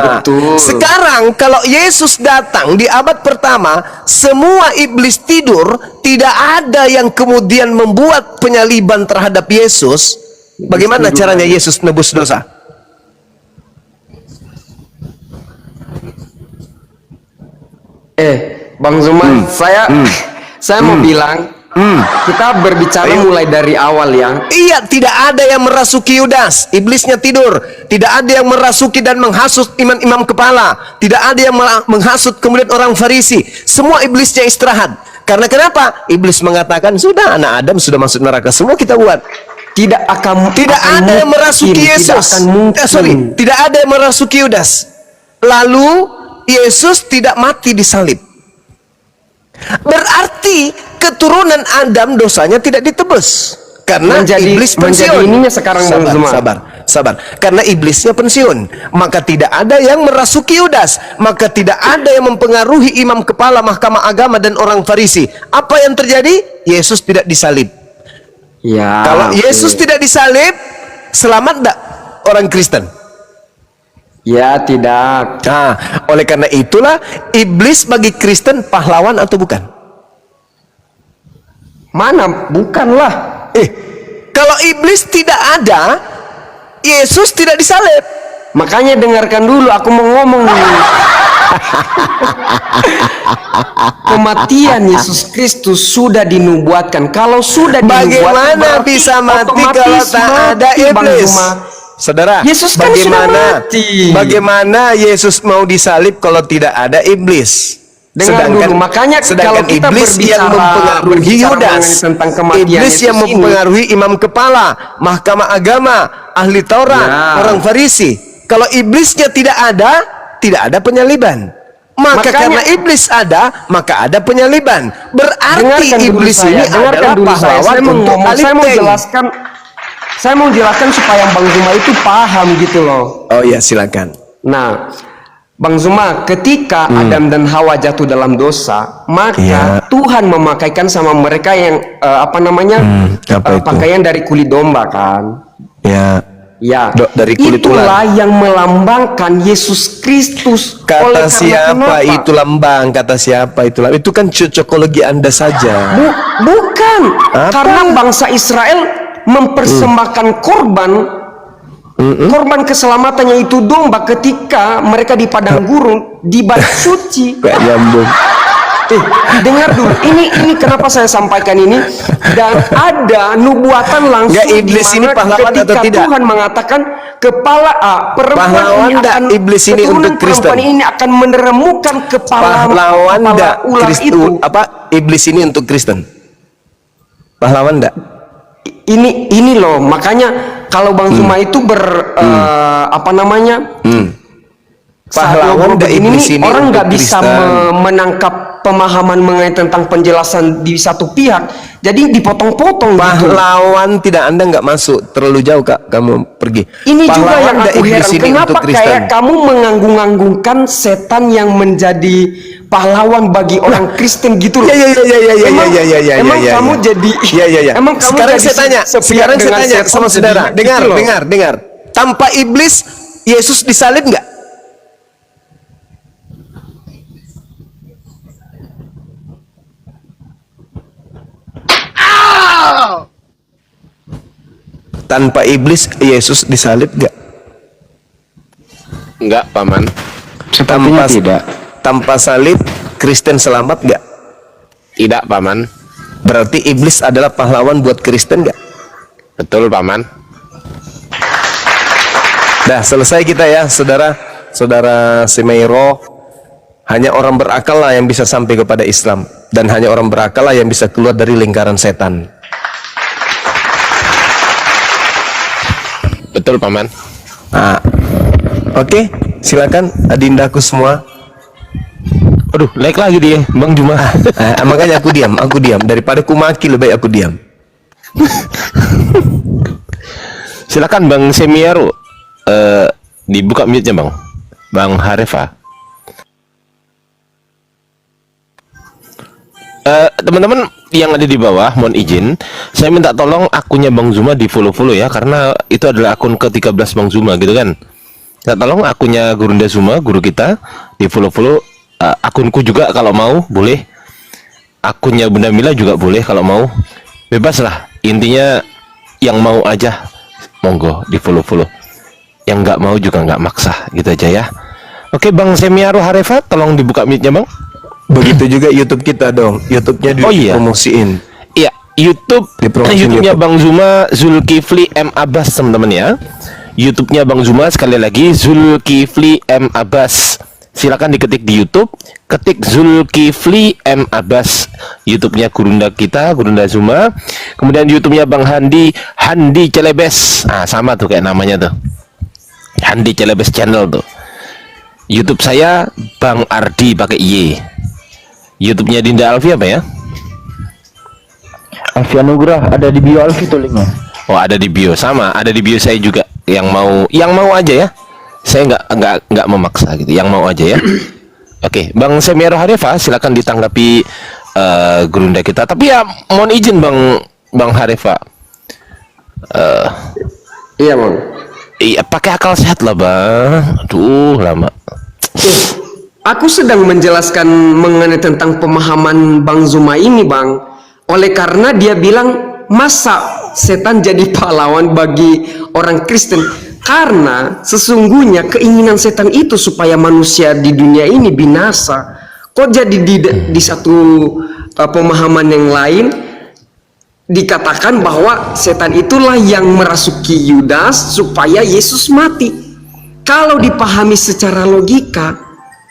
betul. Sekarang kalau Yesus datang di abad pertama, semua iblis tidur, tidak ada yang kemudian membuat penyaliban terhadap Yesus. Bagaimana caranya Yesus nebus dosa? Bang Zuma, saya mau bilang, kita berbicara mulai dari awal ya. Iya, tidak ada yang merasuki Yudas, iblisnya tidur. Tidak ada yang merasuki dan menghasut imam-imam kepala. Tidak ada yang menghasut kemudian orang Farisi. Semua iblisnya istirahat. Karena kenapa? Iblis mengatakan, sudah anak Adam sudah masuk neraka, semua kita buat. Tidak ada yang merasuki Yesus. Tidak ada yang merasuki Yudas. Lalu Yesus tidak mati di salib. Berarti keturunan Adam dosanya tidak ditebus karena iblis pensiun. Ininya sekarang sabar. Karena iblisnya pensiun, maka tidak ada yang merasuki Yudas, maka tidak ada yang mempengaruhi imam kepala mahkamah agama dan orang Farisi. Apa yang terjadi? Yesus tidak disalib. Ya. Kalau Yesus tidak disalib, selamat enggak orang Kristen? Ya, tidak. Nah, oleh karena itulah iblis bagi Kristen pahlawan atau bukan? Mana? Bukanlah. Kalau iblis tidak ada, Yesus tidak disalib. Makanya dengarkan dulu, aku mau ngomong nih. Kematian Yesus Kristus sudah dinubuatkan. Kalau sudah dinubuatkan, bagaimana bisa mati kalau tak ada iblis? Saudara, Yesus kan sudah mati. Bagaimana Yesus mau disalib kalau tidak ada iblis? Dulu, makanya kalau kita iblis yang mempengaruhi Yudas, tentang kematian iblis yang mempengaruhi imam kepala, mahkamah agama, ahli Taurat, orang Farisi. Kalau iblisnya tidak ada penyaliban. Maka karena iblis ada, maka ada penyaliban. Berarti iblis ini adalah pahlawan untuk Saya mau jelaskan supaya Bang Zuma itu paham gitu loh. Oh iya, silakan. Nah, Bang Zuma, ketika Adam dan Hawa jatuh dalam dosa, maka Tuhan memakaikan sama mereka yang pakaian dari kulit domba kan. Ya, dari kulit itulah yang melambangkan Yesus Kristus. Kata siapa itu lambang? Kata siapa itu lambang? Itu kan cocokologi Anda saja. Bukan. Apa? Karena bangsa Israel mempersembahkan korban keselamatannya itu domba ketika mereka di padang gurun di bait suci. Gak nyambung. Dengar dulu, ini kenapa saya sampaikan ini, dan ada nubuatan langsung. Nggak, iblis ini pahlawan ketika atau tidak? Tuhan mengatakan kepala perempuan Pahlawan ini nggak akan, iblis ini keturunan untuk Kristen? perempuan ini akan meneremukan Pahlawan enggak ular itu. iblis ini untuk Kristen? Pahlawan enggak? Ini loh, makanya kalau Bang Zuma itu Pahlawan enggak iblis ini orang untuk nggak bisa Kristen? menangkap pemahaman mengenai tentang penjelasan di satu pihak, jadi dipotong-potong. Pahlawan tidak, Anda nggak masuk terlalu jauh, Kak, kamu pergi. Ini juga Pahlawan yang enggak aku iblis heran, ini kenapa untuk Kristen? kayak kamu menganggung-anggungkan setan yang menjadi pahlawan bagi orang Kristen gitu loh. Emang kamu jadi emang kamu sekarang jadi saya tanya, sepihak dengan setan sama saudara, gitu loh. dengar. Tanpa iblis Yesus disalib nggak? Tanpa iblis Yesus disalib nggak? Enggak, Paman. Tanpa tidak. Tanpa salib Kristen selamat nggak? Tidak, Paman. Berarti iblis adalah pahlawan buat Kristen nggak? Betul, Paman. Dah selesai kita ya, saudara Semeiro. Hanya orang berakal lah yang bisa sampai kepada Islam, dan hanya orang berakal lah yang bisa keluar dari lingkaran setan. Betul, Paman. Nah, oke, silakan adindaku semua. Aduh, like lagi dia, Bang Juma. Makanya aku diam. Daripada ku maki lebih baik aku diam. Silakan Bang Semiaro. Dibuka mute-nya, Bang. Bang Harefa. Teman-teman yang ada di bawah, mohon izin, saya minta tolong akunnya Bang Zuma di follow ya, karena itu adalah akun ke-13 Bang Zuma gitu kan. Minta tolong akunnya Gurunda Zuma, guru kita, di follow. Akunku juga kalau mau boleh, akunnya Bunda Mila juga boleh kalau mau, bebas lah. Intinya yang mau aja monggo di follow, yang nggak mau juga nggak maksa, gitu aja ya. Oke, Bang Semiaro Harefa, tolong dibuka mic-nya, Bang. Begitu juga YouTube kita dong, YouTube-nya dipromosiin. Iya, YouTube-nya Bang Zuma, Zulkifli M Abbas, teman-teman ya. YouTube-nya Bang Zuma, sekali lagi Zulkifli M Abbas. Silakan diketik di YouTube, ketik Zulkifli M Abbas. YouTube-nya Gurunda kita, Gurunda Zuma. Kemudian YouTube-nya Bang Handi Celebes. Ah, sama tuh kayak namanya tuh. Handi Celebes channel tuh. YouTube saya Bang Ardi pakai Y. YouTube-nya Dinda Alfi apa ya? Alfi Anugrah, ada di bio Alfi tuh linknya. Oh, ada di bio, sama, ada di bio saya juga. Yang mau aja ya. Saya nggak memaksa gitu. Yang mau aja ya. Oke, Bang Semiaro Harefa, silakan ditanggapi Gurunda kita. Tapi ya mohon izin Bang Harefa. Iya, Bang. Iya, pakai akal sehat lah, Bang. Aduh, lama. Aku sedang menjelaskan mengenai tentang pemahaman Bang Zuma ini, Bang. Oleh karena dia bilang, masa setan jadi pahlawan bagi orang Kristen? Karena sesungguhnya keinginan setan itu supaya manusia di dunia ini binasa. Kok jadi di satu pemahaman yang lain dikatakan bahwa setan itulah yang merasuki Yudas supaya Yesus mati. Kalau dipahami secara logika,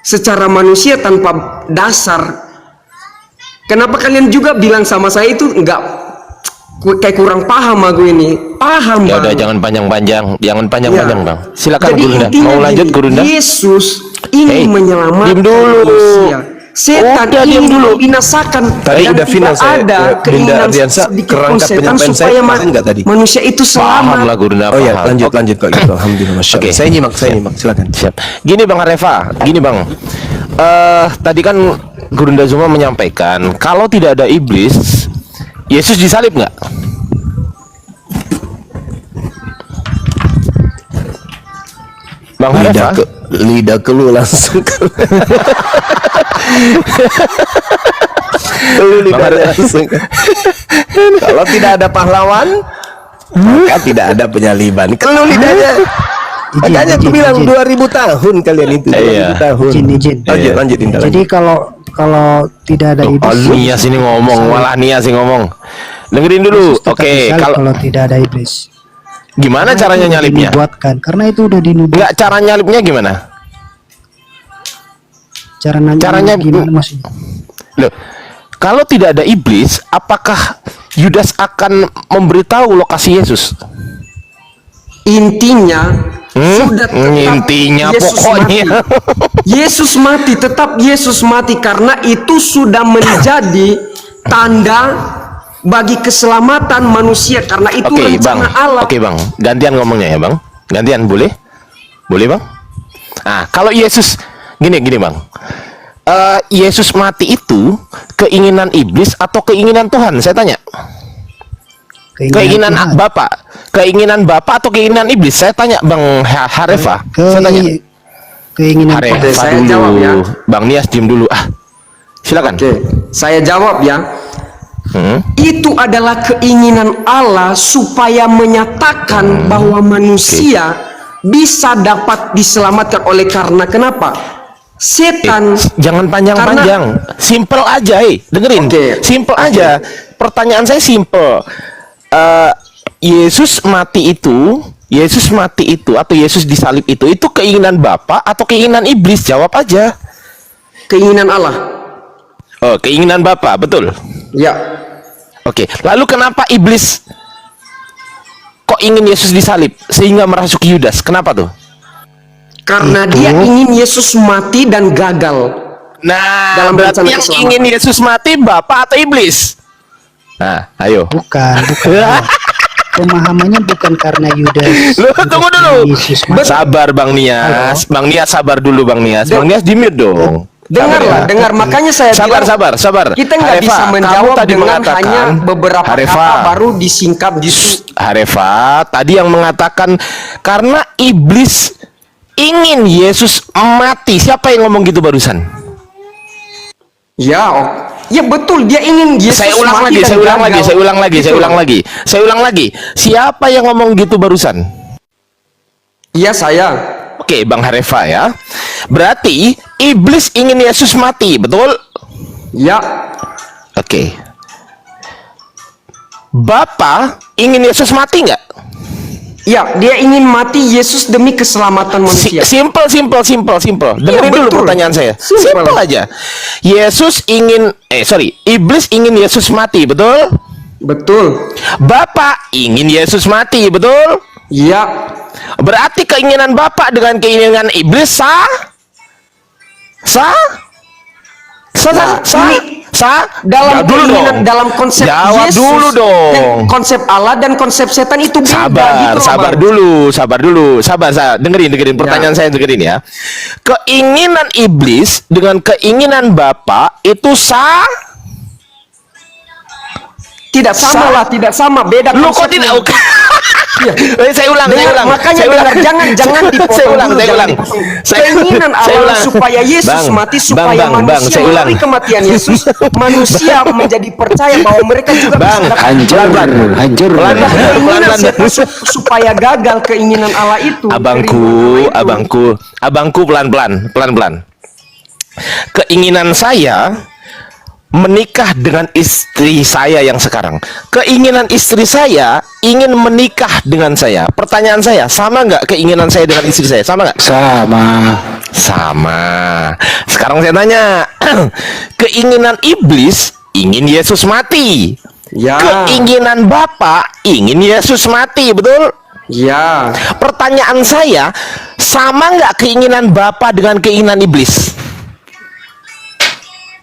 secara manusia tanpa dasar, kenapa kalian juga bilang sama saya itu enggak, kayak kurang paham aku ini? Paham, ya Bang. udah, jangan panjang-panjang, Bang. Silakan Jadi Gurunda. Mau lanjut Gurunda? Yesus ingin menyelamatkan diam dulu. manusia. Setan ingin membinasakan. Tadi dan udah final tidak saya, ada Dinda keinginan Ardiansa, sedikit pun kerangka setan penyampaian saya supaya paham nggak tadi? manusia itu Paham selamat. lah Gurunda. Oh ya, paham. lanjut kok gitu. Alhamdulillah, Masya Allah. Oke. Saya nyimak, silakan. Siap. Gini Bang Harefa, gini Bang. Tadi kan Gurunda Zuma menyampaikan kalau tidak ada iblis, Yesus disalib nggak? Bang Harefa? Lidah keluar langsung. Keluar lidahnya langsung. Kalau tidak ada pahlawan, maka tidak ada penyaliban. Keluar lidahnya. Makanya aku bilang 2000 tahun kalian itu. 2000 tahun. Izin. Lanjut Indah. Jadi kalau tidak ada iblis, Nias ini ngomong, malah Nias yang ngomong. Dengerin dulu. Yesus tetap Oke, disalib kalau kalau tidak ada iblis. gimana Karena caranya itu udah nyalipnya? dinubuatkan. Karena itu udah dinubuatkan. Enggak, cara nyalipnya gimana? Caranya- gimana maksudnya? Loh, kalau tidak ada iblis, apakah Yudas akan memberitahu lokasi Yesus? Intinya sudah tetap Intinya Yesus pokoknya. mati. Yesus mati, tetap Yesus mati karena itu sudah menjadi tanda bagi keselamatan manusia karena itu Oke, Bang. rencana Allah. Oke, Bang. Gantian ngomongnya ya, Bang. Gantian boleh? Boleh, Bang? Ah, kalau Yesus gini, Bang. Yesus mati itu keinginan iblis atau keinginan Tuhan? Saya tanya. Keinginan Tuhan. Bapak. Keinginan Bapak atau keinginan iblis? Saya tanya Bang Harefa. Saya tanya. Keinginan Tuhan. Harefa saya dulu. jawab ya. Bang Nias diem dulu. Silakan. Oke, saya jawab ya. Itu adalah keinginan Allah supaya menyatakan bahwa manusia bisa dapat diselamatkan oleh karena kenapa? Setan Jangan panjang-panjang, simple aja, dengerin. Oke. Simple aja. Pertanyaan saya simple. Yesus mati itu atau Yesus disalib itu keinginan Bapa atau keinginan iblis? Jawab aja. keinginan Allah. Oh, keinginan Bapa, betul. Ya. Oke. Lalu kenapa iblis kok ingin Yesus disalib sehingga merasuki Yudas? Kenapa tuh? Karena dia ingin Yesus mati dan gagal. Nah, Dalam berarti rencana yang keselamatan. ingin Yesus mati Bapa atau iblis? Nah, ayo. Bukan. Pemahamannya bukan karena Yudas. Lu tunggu dulu. Yesus mati. Sabar Bang Nias. Bang Nias sabar dulu Bang Nias. Bang Nias di mute dong. Dengarlah, dengar. Makanya saya Sabar, bilang, sabar. kita nggak Harefa, bisa kamu menjawab tadi dengan mengatakan, hanya beberapa Harefa, kata baru disingkap gitu. Harefa tadi yang mengatakan karena iblis ingin Yesus mati. Siapa yang ngomong gitu barusan? Ya, ya betul. Dia ingin Yesus Saya ulang mati lagi, dan saya ulang gagal. lagi, saya ulang lagi, Gitu saya loh. ulang lagi. Saya ulang lagi. Siapa yang ngomong gitu barusan? Iya, saya. Oke, Bang Harefa ya. Berarti iblis ingin Yesus mati, betul? Ya. Oke. Bapa ingin Yesus mati nggak? Ya, dia ingin mati Yesus demi keselamatan manusia. Simple. Dengerin dulu betul. pertanyaan saya. Simple. Simple aja. Iblis ingin Yesus mati, betul? Betul. Bapak ingin Yesus mati, betul? Ya. Berarti keinginan Bapak dengan keinginan iblis sah? Dalam Jawab dulu keinginan, dong. dalam konsep Jawab Yesus dulu dong. dan konsep Allah dan konsep setan itu beda gitu loh, Sabar Bang. dulu. Sabar. Dengerin pertanyaan saya, dengerin ya. Keinginan iblis dengan keinginan Bapak itu sah? Tidak sama lah, tidak sama, beda Lu kok konsepnya. tidak? Saya ulang. Makanya dengar, jangan dipotong Saya ulang. dulu, jangan dipotong. Keinginan Allah supaya Yesus mati, supaya manusia melalui kematian Yesus, manusia menjadi percaya bahwa mereka juga bisa dapat hancur. keinginan setan supaya gagal keinginan Allah itu. Abangku, pelan-pelan. Keinginan saya menikah dengan istri saya yang sekarang. Keinginan istri saya ingin menikah dengan saya. Pertanyaan saya, sama nggak keinginan saya dengan istri saya? Sama nggak? Sama. Sekarang saya tanya, keinginan iblis ingin Yesus mati. Ya. Keinginan Bapak ingin Yesus mati, betul? Ya. Pertanyaan saya, sama nggak keinginan Bapak dengan keinginan iblis?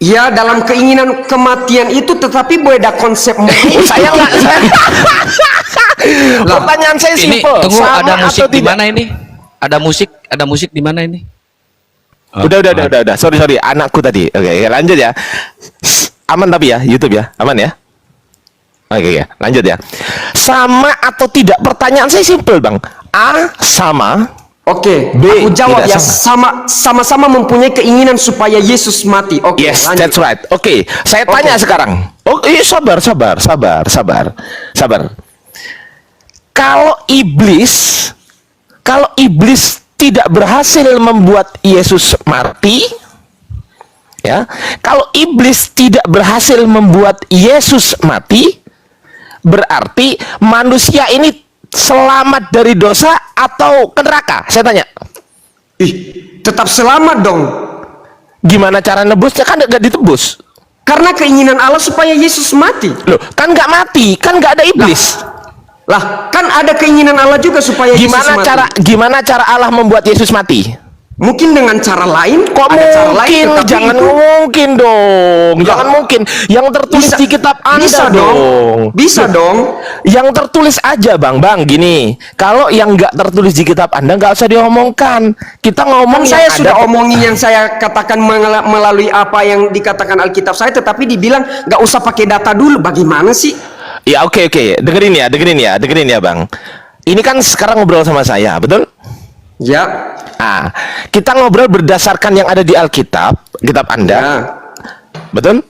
Ya, dalam keinginan kematian itu tetapi beda konsep. Saya nggak. Pertanyaan saya Ini simpel. tunggu, Sama ada musik atau di tidak? mana ini? Ada musik di mana ini? Udah. Sorry. Anakku tadi. Oke, lanjut ya. Aman tapi ya, YouTube ya. Aman ya? Oke, lanjut ya. Sama atau tidak? Pertanyaan saya simpel, Bang. A, sama. Oke, B, aku jawab tidak ya, sama-sama mempunyai keinginan supaya Yesus mati. Oke, Yes, lanjut. that's right. Oke, saya tanya sekarang. Oh, sabar. Kalau iblis tidak berhasil membuat Yesus mati, ya. Kalau iblis tidak berhasil membuat Yesus mati, berarti manusia ini selamat dari dosa atau ke neraka? Saya tanya. Tetap selamat dong. Gimana cara nebusnya? Kan nggak ditebus. Karena keinginan Allah supaya Yesus mati. Loh, kan nggak mati, kan nggak ada iblis. Lah, kan ada keinginan Allah juga supaya Yesus mati. Gimana cara Allah membuat Yesus mati? Mungkin dengan cara lain. Kok ada cara lain, mungkin? tetapi Jangan itu mungkin dong. Jangan mungkin. Yang tertulis di kitab Anda bisa dong. Bisa dong. Yang tertulis aja, Bang. Gini. Kalau yang nggak tertulis di kitab Anda nggak usah diomongkan. Kita ngomong Kan saya yang sudah ada. omongin yang saya katakan melalui apa yang dikatakan Alkitab saya, tetapi dibilang nggak usah pakai data dulu. Bagaimana sih? Ya oke. Dengerin ya, Bang. Ini kan sekarang ngobrol sama saya, betul? Ya. Nah, kita ngobrol berdasarkan yang ada di Alkitab, kitab Anda. Ya. Betul?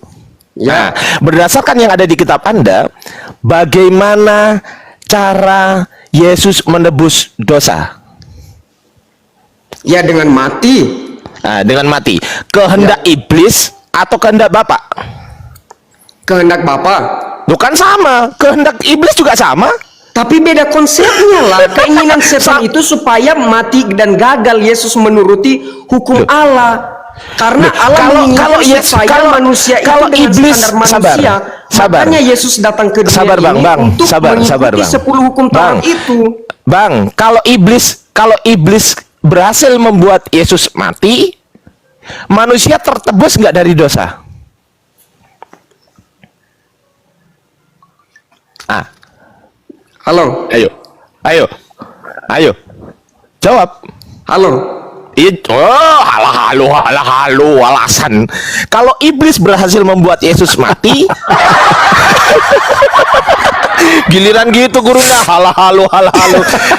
Ya. Nah, berdasarkan yang ada di kitab Anda, bagaimana cara Yesus menebus dosa? Ya, dengan mati. Nah, dengan mati. Kehendak iblis atau kehendak Bapa? Kehendak Bapa. Bukan sama, kehendak iblis juga sama. Tapi beda konsepnya lah. Keinginan setan itu supaya mati dan gagal Yesus menuruti hukum Allah. Karena Allah menginginkan supaya manusia itu dengan iblis, standar manusia. sabar. Makanya Yesus datang ke dunia Sabar, Bang, ini untuk mengikuti 10 hukum Taurat itu. Bang, kalau iblis berhasil membuat Yesus mati, manusia tertebus nggak dari dosa? Halo. Ayo. Jawab. Halo. Halo, alasan. Kalau iblis berhasil membuat Yesus mati, giliran gitu gurunya. Halo.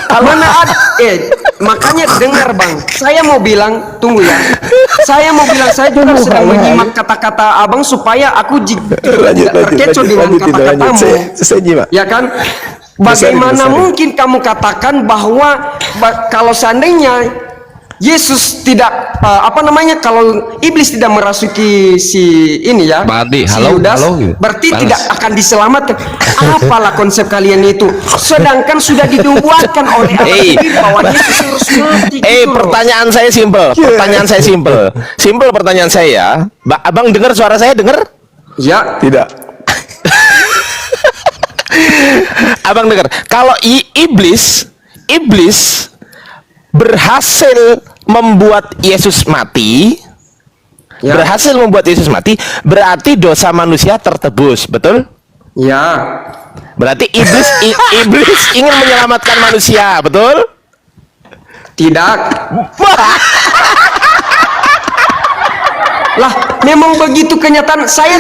Mana ada? Makanya dengar Bang. Saya mau bilang, tunggu ya. Saya juga sedang menyimak kata-kata Abang supaya aku tidak terkecoh dengan kata-katamu. Ya kan? Bagaimana mungkin kamu katakan bahwa kalau seandainya Yesus tidak kalau iblis tidak merasuki si ini ya, Mati, si halo, Yudas, halo. berarti Balas. tidak akan diselamatkan. Apalah konsep kalian itu? Sedangkan sudah dinubuatkan oleh Allah sendiri bahwa Yesus harus mati. Gitu loh. pertanyaan saya simpel. Pertanyaan saya. Abang dengar suara saya? Dengar? Ya. Tidak. Abang dengar. Kalau iblis berhasil membuat Yesus mati, Ya. berarti dosa manusia tertebus, betul? Ya. Berarti iblis ingin menyelamatkan manusia, betul? Tidak. Lah, memang begitu kenyataan. Saya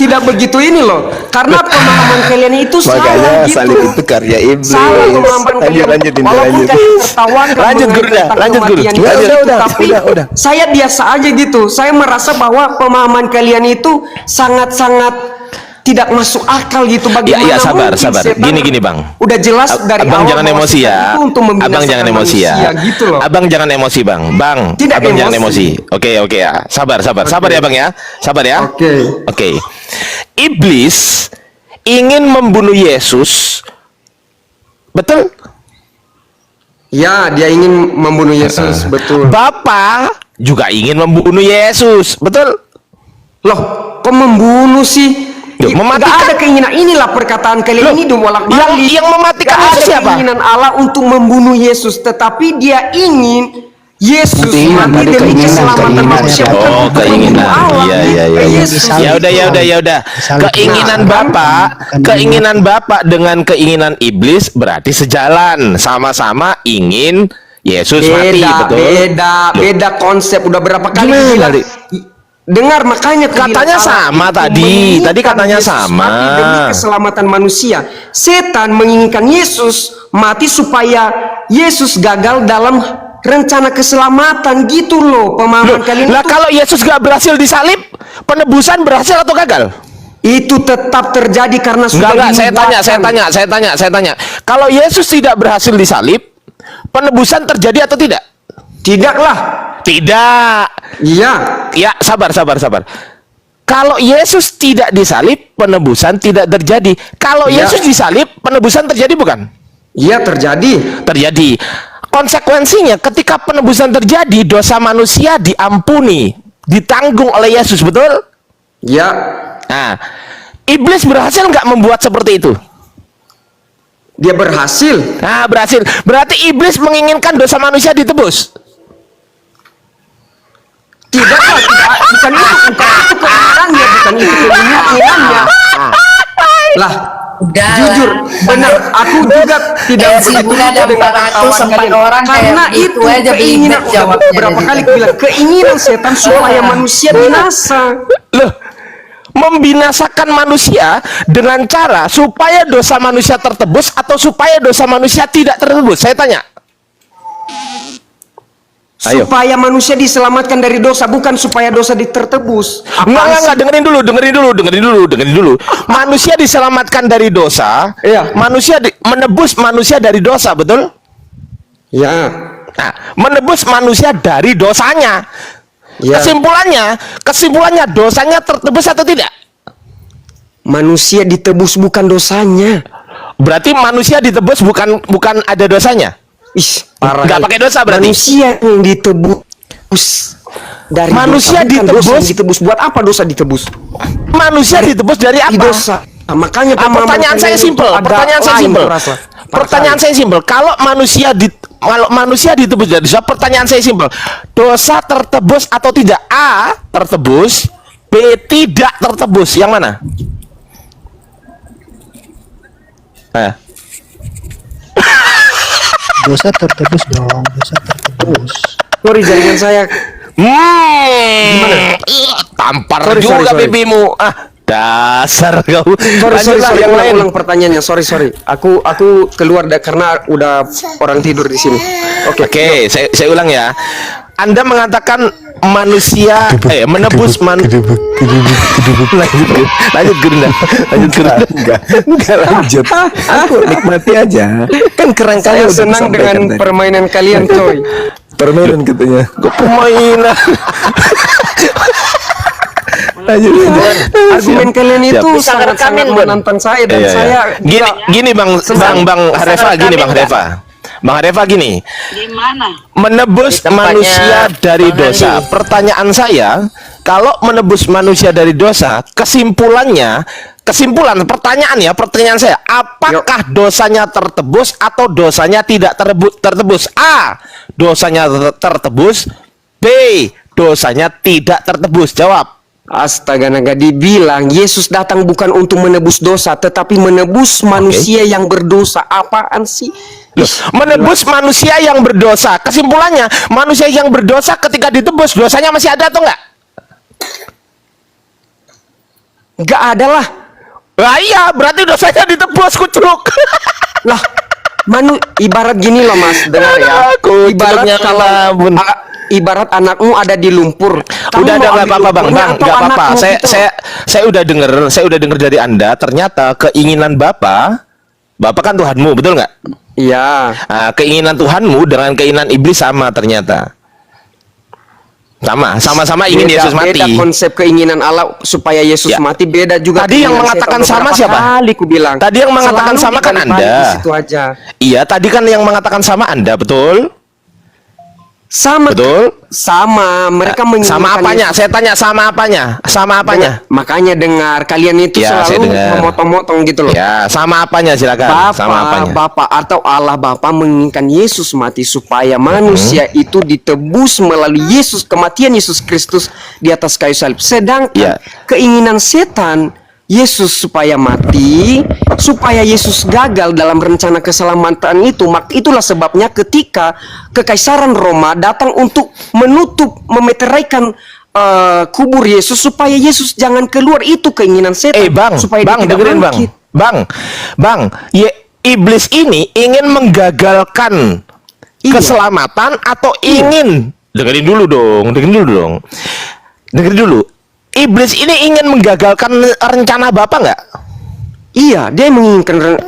tidak begitu ini loh. Karena pemahaman kalian itu salah gitu. salib itu karya iblis. Salah pemahaman kalian. Lanjutin. Walaupun kalian tertawakan Lanjut, Guru. tentang Lanjut, Guru. kematian Yesus, tapi udah. saya biasa aja gitu. Saya merasa bahwa pemahaman kalian itu sangat-sangat tidak masuk akal gitu. Bagaimana sabar. mungkin setan Gini, Bang. Udah jelas dari Abang awal jangan bahwa emosi setan ya. itu untuk membinasakan Abang jangan emosi ya. manusia, gitu loh. Abang jangan emosi, Bang. Tidak Abang jangan emosi. emosi. Oke ya. Sabar ya, Bang ya. Sabar ya. Oke. Iblis ingin membunuh Yesus. Betul? Ya, dia ingin membunuh Yesus, betul. Bapa juga ingin membunuh Yesus. Betul? Loh, kok membunuh sih? Loh, mematikan. Nggak ada keinginan, inilah perkataan kalian ini bolak-balik. yang mematikan Nggak Yesus ada siapa? keinginan Allah untuk membunuh Yesus, tetapi dia ingin Yesus Keinginan, mati ada demi keinginan, keselamatan keinginan. manusia. bukan Oh, untuk keinginan. membunuh Allah. Iya. Yesus. Ya udah. Keinginan Bapak dengan keinginan iblis berarti sejalan. Sama-sama ingin Yesus mati, betul? Beda konsep. Udah berapa kali Gimana, dibilang? Li? Dengar, makanya Katanya sama tadi katanya Yesus sama. mati demi keselamatan manusia. Setan menginginkan Yesus mati supaya Yesus gagal dalam rencana keselamatan gitu loh pemahaman kalian Lah itu. kalau Yesus gak berhasil disalib, penebusan berhasil atau gagal? Itu tetap terjadi karena sudah Enggak, saya dinubuatkan. tanya. Kalau Yesus tidak berhasil disalib, penebusan terjadi atau tidak? Tidaklah. Tidak. Iya. Ya, sabar. Kalau Yesus tidak disalib, penebusan tidak terjadi. Kalau Ya. Yesus disalib, penebusan terjadi bukan? Iya terjadi. Terjadi. Konsekuensinya ketika penebusan terjadi, dosa manusia diampuni, ditanggung oleh Yesus, betul? Ya. Nah, iblis berhasil nggak membuat seperti itu? Dia berhasil. Nah, berhasil. Berarti iblis menginginkan dosa manusia ditebus. Tidaklah, bukan itu keinginannya, bukan itu keinginannya. Lah, Udah jujur, benar, aku juga tidak begitu ada dengan 404 orang karena kayak itu gitu aja keinginan. belibet jawabnya Berapa dari kali tadi. bilang keinginan setan supaya manusia binasa. Loh, membinasakan manusia dengan cara supaya dosa manusia tertebus atau supaya dosa manusia tidak tertebus? Saya tanya. Ayo. Supaya manusia diselamatkan dari dosa, bukan supaya dosa ditertebus. Enggak, dengerin dulu. Manusia diselamatkan dari dosa, Iya. menebus manusia dari dosa, betul? Ya. Nah, menebus manusia dari dosanya. Ya. Kesimpulannya dosanya tertebus atau tidak? Manusia ditebus bukan dosanya. Berarti manusia ditebus bukan ada dosanya. Ih, parah. Nggak pakai dosa berarti. Manusia yang ditebus dari Manusia dosa, bukan dosa ditebus. yang ditebus. Buat apa dosa ditebus? Manusia ditebus dari apa? Dosa. Nah, makanya Pertanyaan saya simpel. Pertanyaan saya simpel. Kalau manusia ditebus dari dosa, pertanyaan saya simpel. Dosa tertebus atau tidak? A. Tertebus. B. Tidak tertebus. Yang mana? Dosa tertebus dong, dosa tertebus. Sorry, jaringan saya. Tampar Sorry, juga sorry. pipimu. Dasar kau. Sorry, Lanjutlah yang lain. ulang pertanyaannya. Sorry. Aku keluar karena udah orang tidur di sini. Oke, saya ulang ya. Anda mengatakan manusia menebus lanjut Lanjut. Aku nikmati aja. Kan kerangkanya Saya udah senang disampaikan dengan tadi. permainan kalian, coy. Permainan katanya. permainan. Lanjut. Argumen kalian itu Bisa sangat-sangat ngerekamin, Bun. menantang saya dan Iya, saya iya. Gini Bang Harefa, Bang Harefa gini. Gimana? Menebus Di tempatnya manusia dari Bang dosa. Andi. Pertanyaan saya, kalau menebus manusia dari dosa, pertanyaan saya, apakah dosanya tertebus atau dosanya tidak tertebus? A. Dosanya tertebus. B. Dosanya tidak tertebus. Jawab. Astaga, naga dibilang Yesus datang bukan untuk menebus dosa, tetapi menebus manusia yang berdosa. Apaan sih? Loh, menebus manusia yang berdosa. Kesimpulannya, manusia yang berdosa ketika ditebus, dosanya masih ada atau enggak? Gak ada lah. Lah iya, berarti dosanya ditebus, kucruk. Lah, ibarat gini loh Mas, dengar ya. Aku Ibarat celupnya kalau ngelamun. ibarat anakmu ada di lumpur. Kamu Udah mau nggak ambil apa-apa Bang, lumpurnya atau nggak apa-apa. anakmu gitu loh? Saya udah dengar dari Anda. Ternyata keinginan Bapak kan Tuhanmu, betul nggak? Iya. Nah, keinginan Tuhanmu dengan keinginan iblis sama ternyata. Sama-sama ingin Yesus mati. Beda konsep keinginan Allah supaya Yesus Ya. mati, beda juga. Tadi yang keinginan mengatakan setan. sama Beberapa siapa? Kali ku bilang. Tadi yang mengatakan Selalu sama kan dibalik-balik Anda. di situ aja. Iya, tadi kan yang mengatakan sama Anda, betul? Sama. Betul? Sama. Mereka menginginkan Sama apanya? Yesus. Saya tanya sama apanya? Sama apanya? Makanya dengar kalian itu Ya, saya selalu dengar. memotong-motong gitu loh. Ya, sama apanya silakan. Sama apanya? Bapa atau Allah Bapa menginginkan Yesus mati supaya manusia itu ditebus melalui Yesus, kematian Yesus Kristus di atas kayu salib. Sedangkan Ya. keinginan setan Yesus supaya mati, supaya Yesus gagal dalam rencana keselamatan itu. Itulah sebabnya ketika kekaisaran Roma datang untuk menutup, memeteraikan kubur Yesus supaya Yesus jangan keluar, itu keinginan setan. Bang, supaya bang, dia tidak dengerin bang, bangkit. iblis ini ingin menggagalkan keselamatan atau ingin dengerin dulu dong. Iblis ini ingin menggagalkan rencana Bapa nggak? Iya, dia menginginkan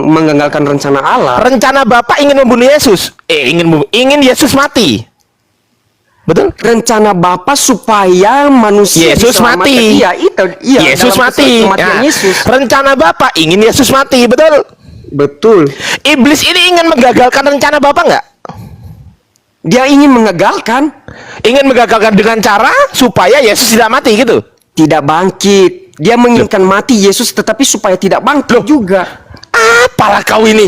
menggagalkan rencana Allah. Rencana Bapa ingin membunuh Yesus. Ingin Yesus mati. Betul? Rencana Bapa supaya manusia Yesus diselamatkan. mati. Iya, Yesus dalam mati. kematian Nah, Yesus. rencana Bapa ingin Yesus mati, betul? Betul. Iblis ini ingin menggagalkan rencana Bapa nggak? Dia ingin mengagalkan, Ingin menggagalkan dengan cara supaya Yesus tidak mati gitu. tidak bangkit. Dia menginginkan mati Yesus tetapi supaya tidak bangkit juga. Apalah kau ini?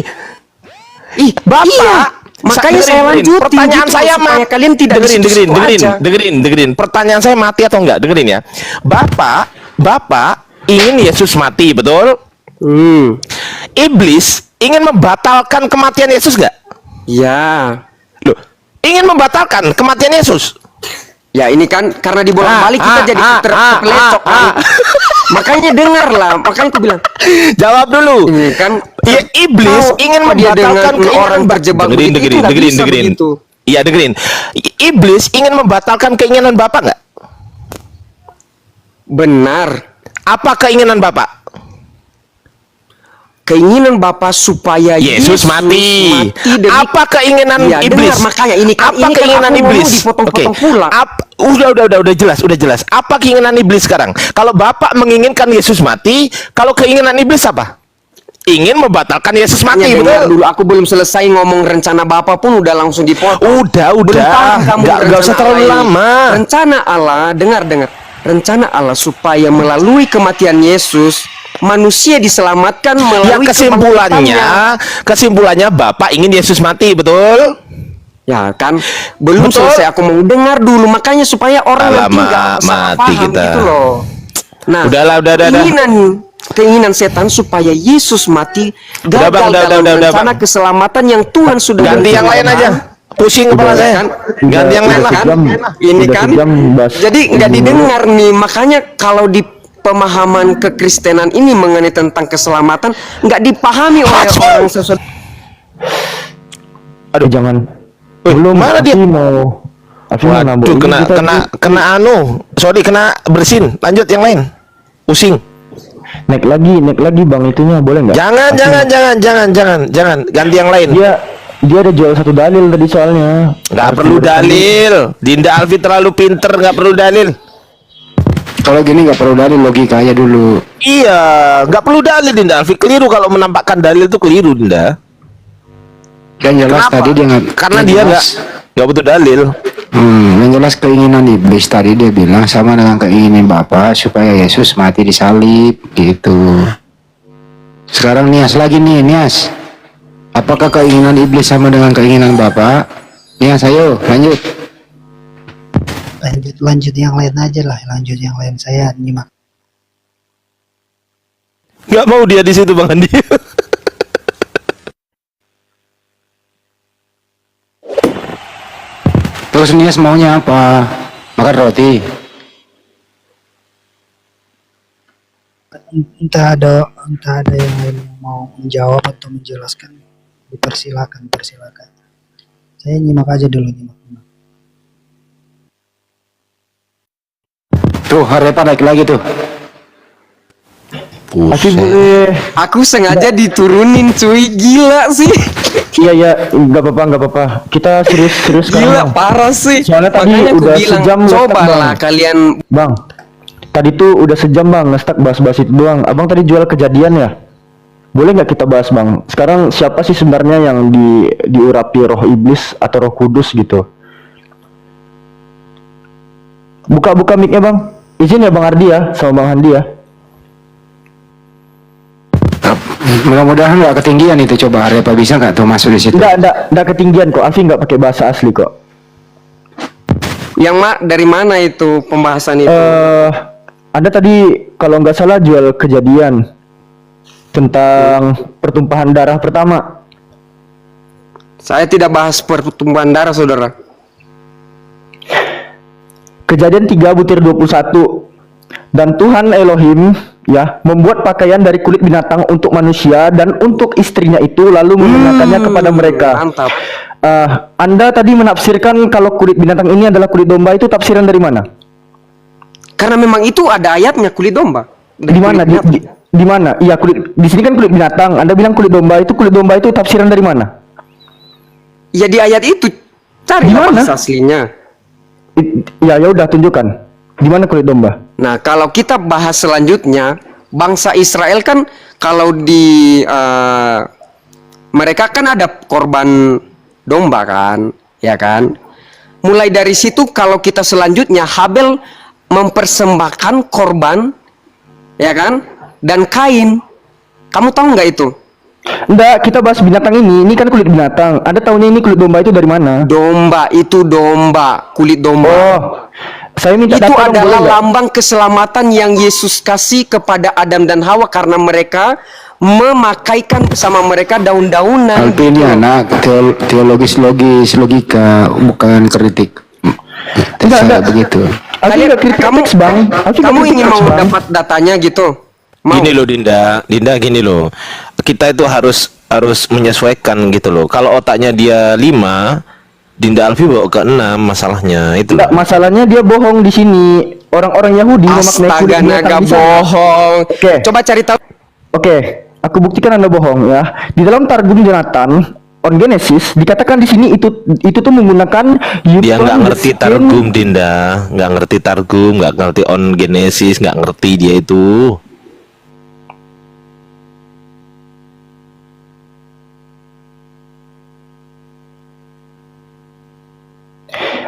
Bapak, Iya. Makanya saya lanjutin. Pertanyaan gitu, saya supaya kalian tidak dengerin. Pertanyaan saya mati atau enggak? Dengerin ya. Bapak ingin Yesus mati, betul? Iblis ingin membatalkan kematian Yesus enggak? Ya. Loh, ingin membatalkan kematian Yesus. Ya ini kan karena dibolak-balik kita jadi terpelecok. Makanya dengarlah, makanya aku bilang Jawab dulu. ini kan Ya, iblis ingin dia membatalkan dengan orang terjebak begitu, nggak bisa begitu. Iya, dengerin. Iblis ingin membatalkan keinginan Bapak nggak? Benar. Apa keinginan Bapak? Keinginan Bapa supaya Yesus mati. demi- Apa keinginan Iya, iblis? dengar, makanya ini kan Apa keinginan aku ngomong iblis? dipotong-potong pula. Udah jelas. Apa keinginan iblis sekarang? Kalau Bapak menginginkan Yesus mati, kalau keinginan iblis apa? Ingin membatalkan Yesus mati, Makanya dengar betul? dulu, aku belum selesai ngomong rencana Bapa pun udah langsung dipotong. Udah. Belum paham kamu Nggak rencana usah terlalu Allah ini. lama. Rencana Allah, dengar. Rencana Allah supaya melalui kematian Yesus manusia diselamatkan melalui Kesimpulannya Bapak ingin Yesus mati, betul? Ya kan, belum Betul. selesai aku mau dengar dulu, makanya supaya orang nanti Alamak, nggak salah mati paham kita. gitu loh. Nah, Udah. keinginan setan supaya Yesus mati Udah, gagal Bang, udah, dalam udah, rencana Bang. keselamatan yang Tuhan sudah Ganti yang lain aja. Pusing kepala saya. Kan? Ganti yang lain lah. Ini Udah kan, sejam bahas jadi nggak ini. didengar nih, makanya kalau di pemahaman kekristenan ini mengenai tentang keselamatan nggak dipahami oleh orang sesuatu. Aduh, jangan. Belum mana dia? Afi mau nambah. Waduh, Ini kita kena kena bersin. Lanjut yang lain. Pusing. naik lagi Bang itunya boleh nggak? Jangan. Ganti yang lain. Dia ada jual satu dalil tadi soalnya. Nggak perlu dalil. Dinda Alfi terlalu pinter, nggak perlu dalil. Kalau gini nggak perlu dalil, logika aja dulu. Iya, nggak perlu dalil Dinda Alfi. Keliru kalau menampakkan dalil itu keliru Dinda. Yang jelas Kenapa? tadi dia nggak. Karena yang dia jelas- nggak butuh dalil. Yang jelas keinginan iblis tadi dia bilang sama dengan keinginan Bapak supaya Yesus mati disalib gitu. Sekarang Nias lagi nih, Nias. Apakah keinginan iblis sama dengan keinginan Bapak? Nias, ayo lanjut. Lanjut yang lain aja lah, lanjut yang lain, saya nyimak. Nggak mau dia di situ Bang Andi. Terus Nias maunya apa? Makan roti. Entah ada yang lain yang mau menjawab atau menjelaskan, dipersilakan. Saya nyimak aja dulu, nyimak. Tuh, Harepa naik lagi tuh. Afi boleh. Aku sengaja diturunin, cuy, gila sih. Iya, nggak apa-apa. Kita serius Gila, sekarang. parah sih. Soalnya tadi Makanya aku udah bilang, sejam nge-stuck, cobalah Bang. kalian. Bang, tadi tuh udah sejam Bang nge-stuck bahas-bahas itu doang. Abang tadi jual kejadian ya? Boleh nggak kita bahas Bang? Sekarang siapa sih sebenarnya yang diurapi roh iblis atau roh kudus gitu? Buka mic-nya Bang. Izin ya Bang Ardi ya, sama Bang Handi ya. Mudah-mudahan nggak ketinggian itu. Coba Harepa bisa nggak tuh masuk di situ? Enggak ketinggian kok. Alfi nggak pakai bahasa asli kok. Dari mana itu pembahasan itu? Anda tadi kalau nggak salah jual kejadian tentang pertumpahan darah pertama. Saya tidak bahas pertumbuhan darah, saudara. Kejadian 3:21. Dan Tuhan Elohim ya membuat pakaian dari kulit binatang untuk manusia dan untuk istrinya itu lalu mengenakannya kepada mereka. Mantap. Anda tadi menafsirkan kalau kulit binatang ini adalah kulit domba, itu tafsiran dari mana? Karena memang itu ada ayatnya kulit domba. Di mana? Di mana? Iya, kulit di sini kan kulit binatang. Anda bilang kulit domba itu tafsiran dari mana? Ya di ayat itu cari Di mana? bahasa aslinya. Ya udah tunjukkan. Di mana kulit domba? Nah, kalau kita bahas selanjutnya, bangsa Israel kan kalau di mereka kan ada korban domba kan, ya kan? Mulai dari situ kalau kita selanjutnya Habel mempersembahkan korban, ya kan? Dan Kain, kamu tahu nggak itu? Enggak, kita bahas binatang ini. Ini kan kulit binatang. Anda tahunya ini kulit domba itu dari mana? Domba itu domba, kulit domba. Oh, saya minta Itu data dong, adalah boleh nggak? lambang keselamatan yang Yesus kasih kepada Adam dan Hawa karena mereka memakaikan bersama mereka daun-daunan. Alpi ini anak teologis logika, bukan kritik. Enggak. Begitu. Alfi nggak kritik teks, Bang. Alfi nggak Kamu kritik ingin teks, mau Bang. dapat datanya gitu? Mau? Gini loh Dinda gini loh. Kita itu harus menyesuaikan gitu loh. Kalau otaknya dia 5, Dinda Alfi bawa ke 6 masalahnya itu. Enggak, masalahnya dia bohong di sini. Orang-orang Yahudi memaknai kulit Astaga, naga binatang di sana. bohong. Oke. Coba cari tahu. Oke, aku buktikan Anda bohong ya. Di dalam Targum Jonathan on Genesis dikatakan di sini itu tuh menggunakan Dia nggak Yukon ngerti the skin. Targum, Dinda, nggak ngerti Targum, nggak ngerti on Genesis, nggak ngerti dia itu.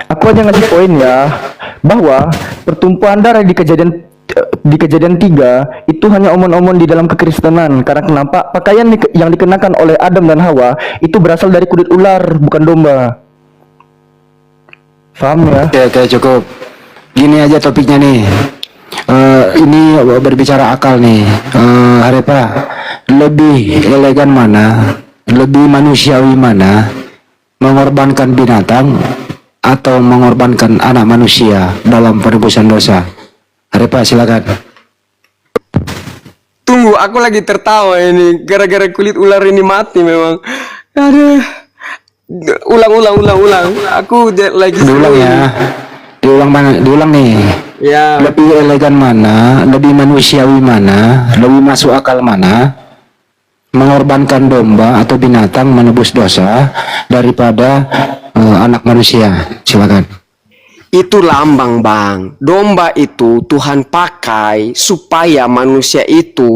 Aku aja ngasih poin ya bahwa pertumbuhan darah di kejadian 3 itu hanya omon-omon di dalam kekristenan. Karena kenapa? Pakaian yang dikenakan oleh Adam dan Hawa itu berasal dari kulit ular, bukan domba. Paham ya? Oke, cukup. Gini aja topiknya nih. Ini berbicara akal nih. Harepa, lebih elegan mana? Lebih manusiawi mana? Mengorbankan binatang atau mengorbankan anak manusia dalam penebusan dosa? Harepa, silakan. Tunggu, aku lagi tertawa ini gara-gara kulit ular ini mati memang. Aduh. Ulang. Aku lagi Diulang ya. Diulang nih. Ya. Lebih elegan mana? Lebih manusiawi mana? Lebih masuk akal mana? Mengorbankan domba atau binatang menebus dosa daripada anak manusia? Silakan. Itu lambang, Bang. Domba itu Tuhan pakai supaya manusia itu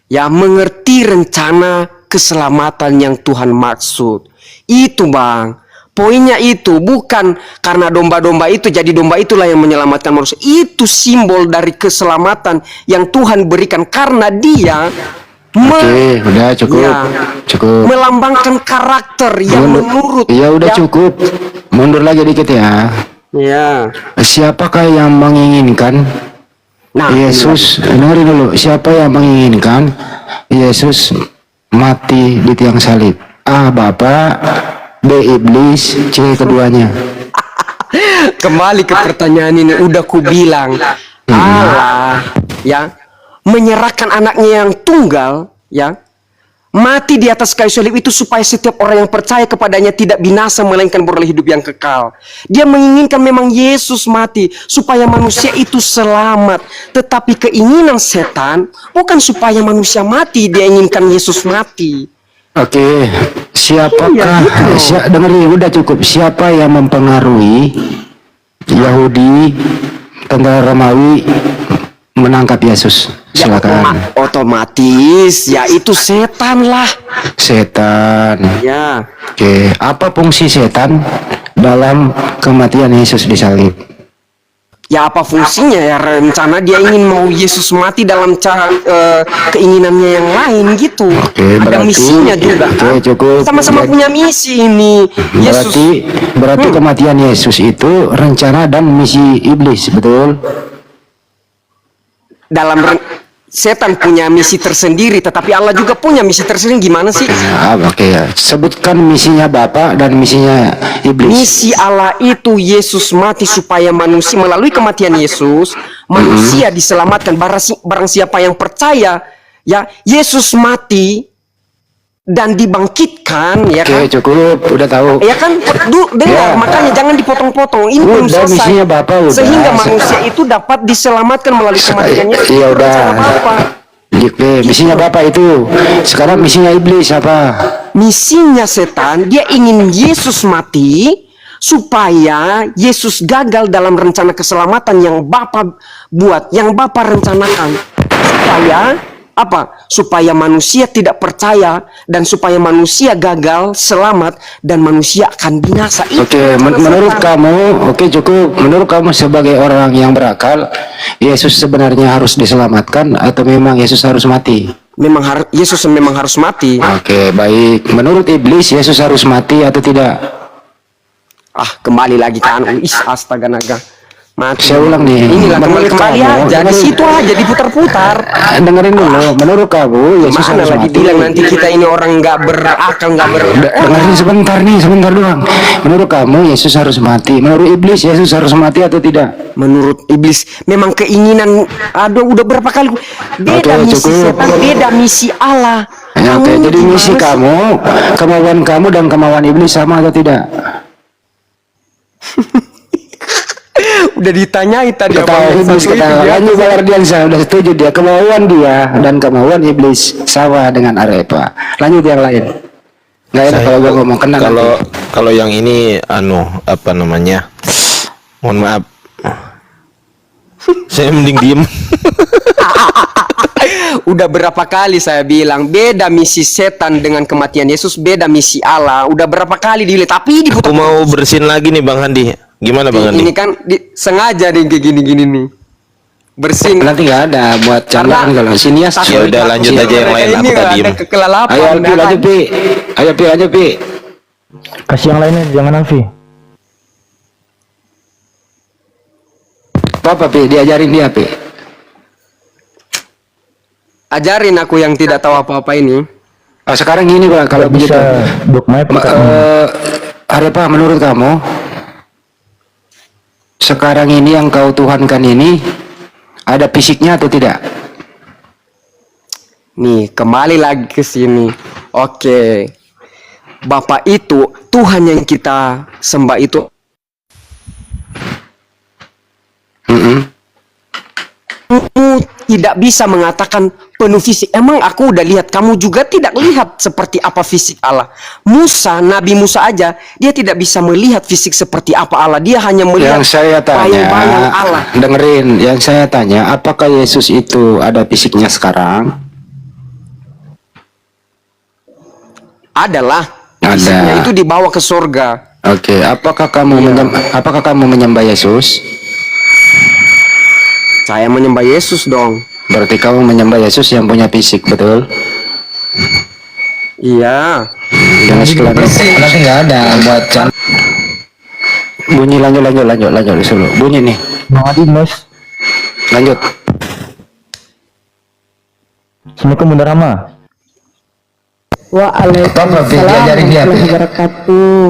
ya mengerti rencana keselamatan yang Tuhan maksud. Itu, Bang. Poinnya itu bukan karena domba-domba itu jadi domba itulah yang menyelamatkan manusia. Itu simbol dari keselamatan yang Tuhan berikan karena dia Oke, udah cukup. ya, Cukup. melambangkan karakter yang menurut Ya udah ya, cukup. Mundur lagi dikit ya. ya. Siapakah yang menginginkan Nah, Yesus, dengerin dulu, siapa yang menginginkan Yesus mati di tiang salib? A. Bapak, B. Iblis, C. keduanya. kembali ke pertanyaan ini, udah ku bilang Allah ya menyerahkan anaknya yang tunggal ya mati di atas kayu salib itu supaya setiap orang yang percaya kepadanya tidak binasa melainkan beroleh hidup yang kekal. Dia menginginkan memang Yesus mati supaya manusia itu selamat, tetapi keinginan setan bukan supaya manusia mati, dia inginkan Yesus mati. Oke, siapakah? Dengerin, udah cukup. Siapa yang mempengaruhi Yahudi, tentara Romawi menangkap Yesus? Silakan. Otomatis ya itu setan lah. Setan. Ya. Oke, apa fungsi setan dalam kematian Yesus di salib? Ya apa fungsinya ya, rencana dia ingin mau Yesus mati dalam cara keinginannya yang lain gitu. Oke, ada berarti- misinya juga. oke, cukup. Sama-sama punya misi ini. Yesus Berarti kematian Yesus itu rencana dan misi iblis, betul? dalam setan punya misi tersendiri, tetapi Allah juga punya misi tersendiri. Gimana sih? Ya, oke ya. Sebutkan misinya Bapa dan misinya iblis. Misi Allah itu Yesus mati supaya manusia melalui kematian Yesus manusia diselamatkan. Barang siapa yang percaya ya Yesus mati dan dibangkitkan kan, ya kan? Oke, cukup, udah tahu. Ya kan, dengar, Ya. makanya jangan dipotong-potong. Ini belum Udah, selesai. misinya Bapak udah. Sehingga manusia itu dapat diselamatkan melalui kematiannya. Iya udah. Apa? Oke, misinya Bapak itu. Sekarang misinya iblis apa? Misinya setan, dia ingin Yesus mati supaya Yesus gagal dalam rencana keselamatan yang Bapa buat, yang Bapa rencanakan. Supaya apa? Supaya manusia tidak percaya dan supaya manusia gagal selamat dan manusia akan binasa. Itu Oke, rencana menurut setan. kamu, oke cukup. Menurut kamu sebagai orang yang berakal, Yesus sebenarnya harus diselamatkan atau memang Yesus harus mati? Yesus memang harus mati. Oke, baik. Menurut iblis, Yesus harus mati atau tidak? Kembali lagi kan. Astaga naga. Mati. Saya ulang nih. Inilah Menurut kembali kamu, aja. Di situ aja diputar-putar. Dengerin dulu. Menurut kamu, Yesus Mana harus lagi mati? bilang nanti kita ini orang nggak berakal, nggak Dengerin sebentar nih, sebentar doang. Menurut kamu, Yesus harus mati. Menurut iblis, Yesus harus mati atau tidak? Menurut iblis memang keinginan. Udah berapa kali beda Oke, misi cukup. setan, beda misi Allah. Ya, oke, Kamu jadi gimana misi sih? kamu, kemauan kamu dan kemauan iblis sama atau tidak? Udah ditanyai tadi Kata iblis, kata lanjut Ardiansa udah setuju dia, kemauan dia dan kemauan iblis sama dengan Arepa. Lanjut yang lain. Nggak enak kalau gua ngomong kena. Kalau yang ini apa namanya? Mohon maaf. Saya mending diem. Udah berapa kali saya bilang beda misi setan dengan kematian Yesus, beda misi Allah. Udah berapa kali dilihat, tapi Aku diputar. mau bersihin lagi nih Bang Handi. Gimana Bang Handi? Ini kan sengaja nih kayak gini-gini nih. Bersin. Nanti nggak ada buat canda kan kalau sinias. Ya udah, lanjut aja yang lain, aku tak diem. Kelalapan. Ayo Alpi, lanjut Pi. Ayo Pi, lanjut Pi. Kasih yang lainnya, jangan Alfi. Apa Pi, diajarin dia Pi. Ajarin aku yang tidak tahu apa-apa ini. Sekarang gini Bang, kalau begitu. Bisa dogma Arepa, menurut kamu sekarang ini yang kau tuhankan ini ada fisiknya atau tidak? Nih, kembali lagi ke sini. Oke. Bapak itu, Tuhan yang kita sembah itu. Kamu tidak bisa mengatakan penuh fisik. Emang aku udah lihat, kamu juga tidak lihat seperti apa fisik Allah. Nabi Musa aja, dia tidak bisa melihat fisik seperti apa Allah. Dia hanya melihat Yang saya tanya, bayang-bayang Allah. dengerin, yang saya tanya, apakah Yesus itu ada fisiknya sekarang? Adalah. Ada. Fisiknya itu dibawa ke surga. Oke, apakah kamu menyembah Yesus? Saya menyembah Yesus dong. Berarti kamu menyembah Yesus yang punya fisik, betul? Iya. Jangan sekelar nanti nggak ada buat bunyi. Lanjut dulu. Bunyi nih. Bang Adi, Mas. Lanjut. Assalamualaikum Bunda Rama. Waalaikumsalam warahmatullahi wabarakatuh.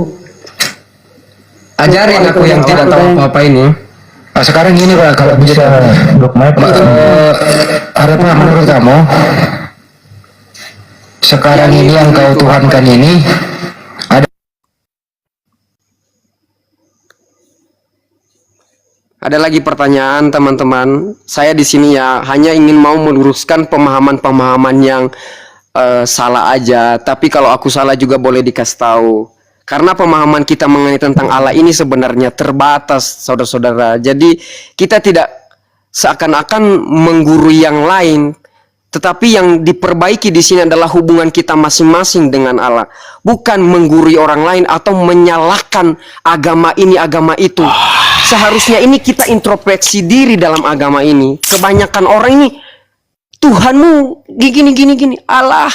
Ajarin aku yang tidak tahu apa-apa ini. Sekarang gini Pak, kalau begitu Dogma Arepa, menurut kamu sekarang ini yang kau tuhankan ini Ada lagi pertanyaan teman-teman. Saya di sini ya hanya ingin mau meluruskan pemahaman-pemahaman yang salah aja. Tapi kalau aku salah juga boleh dikasih tahu. Karena pemahaman kita mengenai tentang Allah ini sebenarnya terbatas, saudara-saudara. Jadi kita tidak seakan-akan menggurui yang lain, tetapi yang diperbaiki di sini adalah hubungan kita masing-masing dengan Allah, bukan menggurui orang lain atau menyalahkan agama ini, agama itu. Seharusnya ini kita introspeksi diri dalam agama ini. Kebanyakan orang ini, Tuhanmu gini. Allah,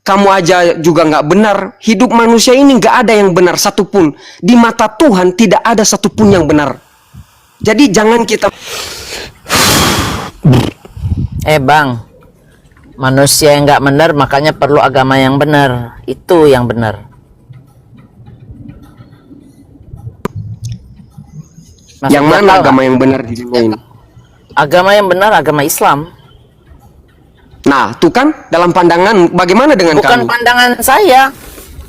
kamu aja juga nggak benar. Hidup manusia ini nggak ada yang benar satupun. Di mata Tuhan tidak ada satupun yang benar. Jadi jangan kita... Bang, manusia yang nggak benar makanya perlu agama yang benar. Itu yang benar. Maksudnya yang mana tahu agama nggak? yang benar di dunia ini? Agama yang benar agama Islam. Nah, tuh kan dalam pandangan bagaimana dengan Bukan kamu? pandangan saya.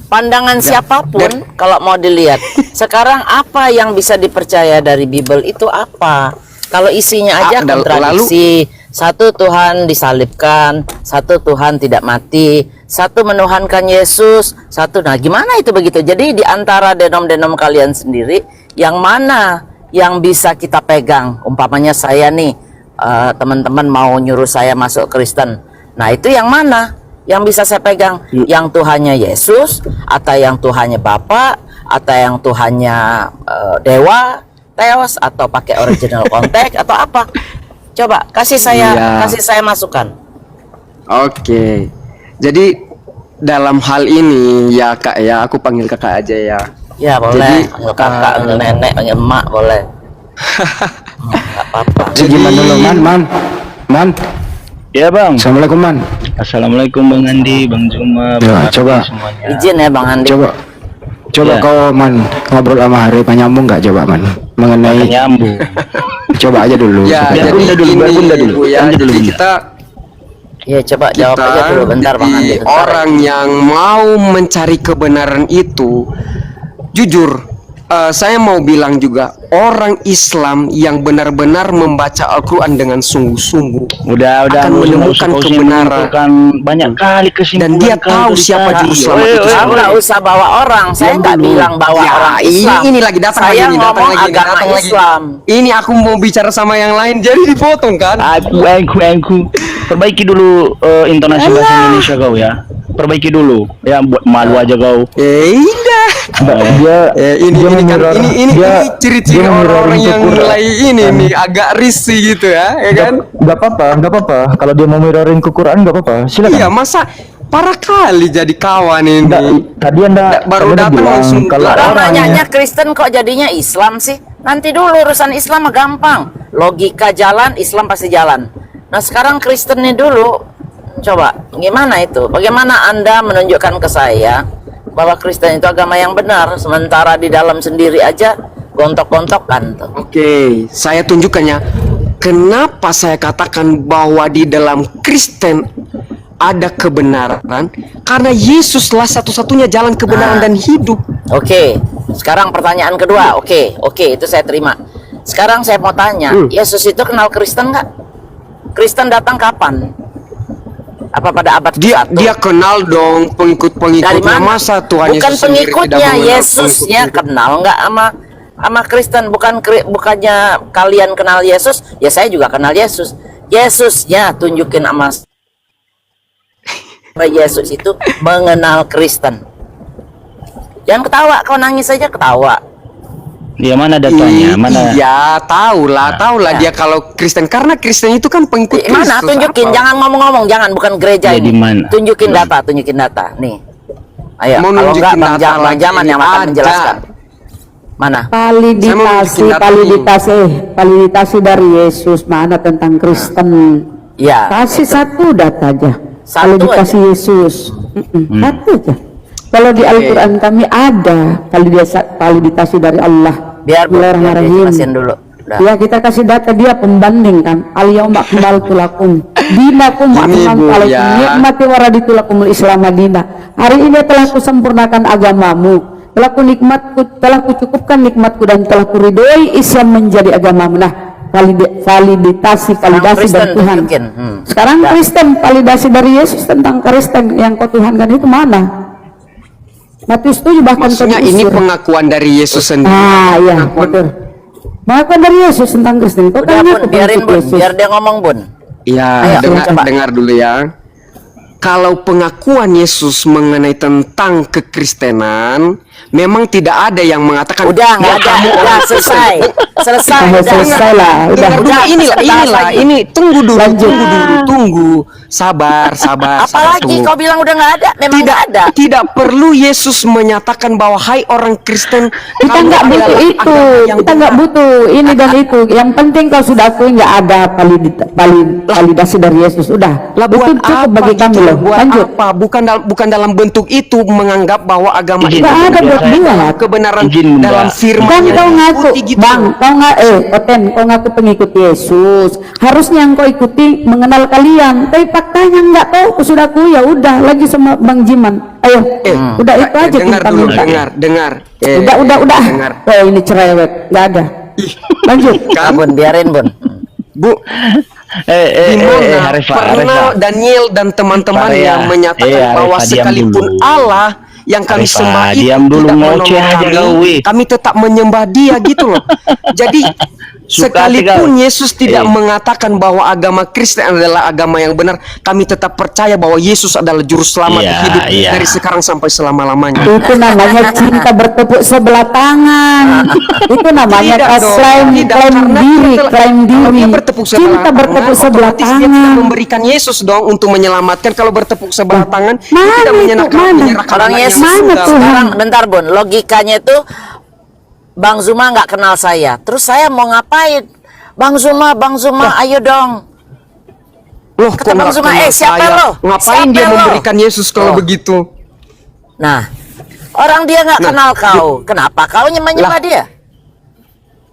pandangan siapapun kalau mau dilihat. Sekarang apa yang bisa dipercaya dari Bible itu apa? Kalau isinya aja kontradiksi, satu Tuhan disalibkan, satu Tuhan tidak mati, satu menuhankan Yesus, satu, nah gimana itu begitu? Jadi di antara denom-denom kalian sendiri, yang mana yang bisa kita pegang? Umpamanya saya nih, teman-teman mau nyuruh saya masuk Kristen, nah itu yang mana yang bisa saya pegang? Yang Tuhannya Yesus, atau yang Tuhannya Bapa, atau yang Tuhannya Dewa, Theos, atau pakai original context, atau apa? Coba kasih saya masukan. Oke. Jadi dalam hal ini ya Kak ya, aku panggil Kakak aja ya. Ya boleh, panggil kakak, panggil nenek, panggil emak boleh. Nggak apa-apa. Jadi gimana dulu Man? Ya bang. Assalamualaikum Man. Assalamualaikum Bang Andi, Bang Juma, Ya, coba. semuanya. Izin ya Bang Andi. Coba Ya. kau Man ngobrol sama Hari nyambung nggak coba Man mengenai Nyambung. coba aja dulu. Ya, Biar jadi Bunda dulu, biar Bunda dulu. Bu, ya, Bunda dulu, jadi Bunda. kita Ya coba jawab aja dulu bentar Bang Andi. jadi Bentar. orang yang mau mencari kebenaran itu, jujur, saya mau bilang juga orang Islam yang benar-benar membaca Al-Quran dengan sungguh-sungguh Udah akan menemukan kebenaran. Banyak kali Dan kesimpulan. dia tahu siapa juru selamat itu Saya sendiri. nggak usah bawa orang, saya nggak bilang bawa Ya, orang Islam. ini lagi datang Saya lagi, ngomong datang agama lagi. Islam. Ini aku mau bicara sama yang lain, jadi dipotong kan? Aku. Perbaiki dulu intonasi bahasa Indonesia kau ya. Perbaiki dulu. Ya buat malu aja kau. Indah. Ini ciri-ciri orang-orang yang mulai ini nih agak risih gitu ya kan? Nggak apa-apa. Kalau dia mau mirroring ke Quran nggak apa-apa. Silakan. Iya, masa parah kali jadi kawan ini. Tadi Anda baru Anda datang bilang langsung kalau Orang orangnya nanyanya Kristen kok jadinya Islam sih? Nanti dulu urusan Islam mah gampang. Logika jalan, Islam pasti jalan. Nah sekarang Kristennya dulu. Coba, gimana itu? Bagaimana Anda menunjukkan ke saya bahwa Kristen itu agama yang benar, sementara di dalam sendiri aja gontok-gontokan tuh. Oke, saya tunjukkannya. Kenapa saya katakan bahwa di dalam Kristen ada kebenaran? Karena Yesuslah satu-satunya jalan kebenaran dan hidup. Oke, sekarang pertanyaan kedua. Oke, itu saya terima. Sekarang saya mau tanya, Yesus itu kenal Kristen nggak? Kristen datang kapan? Apa pada abad Dia ke-1? dia kenal dong Dari pengikut-pengikutnya, mana? masa Tuhan Bukan Yesus sendiri tidak pengikutnya, mengenal Yesusnya pengikut-pengikut? kenal nggak sama Kristen? Bukannya kalian kenal Yesus? Ya saya juga kenal Yesus. Yesusnya tunjukin sama Yesus itu mengenal Kristen. Jangan ketawa, kau nangis saja ketawa. dia mana datanya? Mana? Iya, tahulah dia kalau Kristen, karena Kristen itu kan pengikut Kristus. Mana? Tunjukin, apa? jangan ngomong-ngomong, jangan, bukan gereja Ya, ini. di mana? Tunjukin data, nih. Ayo, Mau kalau enggak nunjukin Bang data lagi, Jaman yang akan ada. menjelaskan. Mana? Validitasi dari Yesus, mana tentang Kristen. Ya. Kasih satu data aja. Satu Validitasi aja. Yesus. Satu aja. Kalau di Al-Quran kami ada validitasi dari Allah. Biar Bismillahirrahmanirrahim. dijelasin dulu. Udah. Ya kita kasih data dia pembanding kan. Al-yauma akmaltu lakum dinakum wa Ini, atmamtu Bu, alaikum ya. ni'mati wa raditu lakumul Islam madinah. Hari ini telah kusempurnakan agamamu. Telah kucukupkan nikmatku dan telah kuridhoi Islam menjadi agamamu. Nah, validasi dari Kristen Tuhan. tunjukin. Sekarang Ya. Kristen validasi dari Yesus tentang Kristen yang kau tuhankan itu mana? Matius 7 bahkan Maksudnya kau ini diusir. pengakuan dari Yesus sendiri. Ah iya betul. Pengakuan dari Yesus tentang Kristen. Kau Udah kan Bun, ngaku biarin pengikut Bun, Yesus. biar dia ngomong Bun. Ya, Ayo, coba. dengar dulu ya. Kalau pengakuan Yesus mengenai tentang kekristenan, memang tidak ada yang mengatakan Udah nggak ada, udah selesai, Udah selesai lah, udah. Ini tunggu dulu, Lanjut. tunggu. Sabar. Apalagi tunggu. kau bilang udah nggak ada, memang nggak ada. Tidak perlu Yesus menyatakan bahwa hai orang Kristen, Kita kamu nggak butuh adalah itu, agama yang kita nggak benar. butuh ini dan itu. Yang penting kau sudah akui nggak ada validasi dari Yesus. Udah, Lah buat cukup apa bagi kami gitu? loh. Buat Lanjut. apa? Bukan dalam bentuk itu menganggap bahwa agama itu Nggak ada buat dia lah. kebenaran Izin, dalam Mbak. firman Kan yang kau ngaku, diikuti gitu. Bang, kau nggak, Oten, kau ngaku pengikut Yesus. Harusnya yang kau ikuti mengenal kalian. Tapi faktanya nggak tahu, sudah aku ya udah lagi sama Bang Jiman. Ayo, udah itu aja dengar tentang dulu, minta. dengar. Udah. Dengar. Ini cerewet, nggak ada. Lanjut. Bun, biarin Bun. Bu, di mana pernah Daniel dan teman-teman yang menyatakan bahwa sekalipun Allah yang kami sembah itu diam dulu, tidak ngoceh aja menolong kau, kami tetap menyembah dia gitu loh. Jadi sekalipun Yesus tidak mengatakan bahwa agama Kristen adalah agama yang benar, kami tetap percaya bahwa Yesus adalah juru selamat hidup dari sekarang sampai selama-lamanya. Itu namanya cinta bertepuk sebelah tangan. Itu namanya klaim diri. Cinta bertepuk sebelah Dia tidak tangan. memberikan Yesus dong untuk menyelamatkan. Kalau bertepuk sebelah tangan, dia tidak menyerahkan Orang anaknya Yesus surga. sekarang, bentar Bun, logikanya itu Bang Zuma nggak kenal saya, terus saya mau ngapain? Bang Zuma, ayo dong. Loh, Kata kok Bang nggak Zuma, kenal siapa saya? lo? Ngapain Siapa dia lo? memberikan Yesus kalau begitu? Nah, orang dia nggak kenal kau, kenapa kau nyembah dia?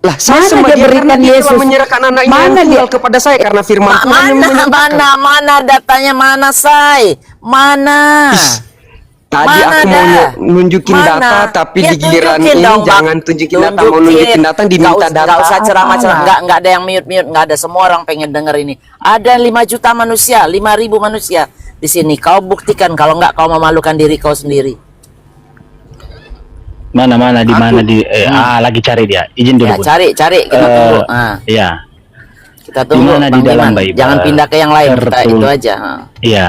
Lah, saya Mana sembah dia dia karena berikan dia telah Yesus? menyerahkan anaknya Mana yang tunggal dia? kepada saya karena firman Tuhan yang menyatakan. Mana datanya mana, Say? Mana? Tadi Mana aku mau dah? nunjukin Mana? data, tapi Ya, di giliran tunjukin ini dong, Bang. jangan tunjukin data, mau nunjukin data diminta data. Nggak usah ceramah-ceramah, nggak ada yang mute, nggak ada, semua orang pengen denger ini. Ada 5 juta manusia, 5.000 manusia di sini. Kau buktikan, kalau nggak kau memalukan diri kau sendiri. Mana di mana lagi cari dia. Izin dulu. Ya, Bun. cari, kita tunggu. Iya. Kita tunggu, Di mana di Bang dalam Diman. Bible Jangan pindah ke yang lain, kita tertulis? itu aja. Iya.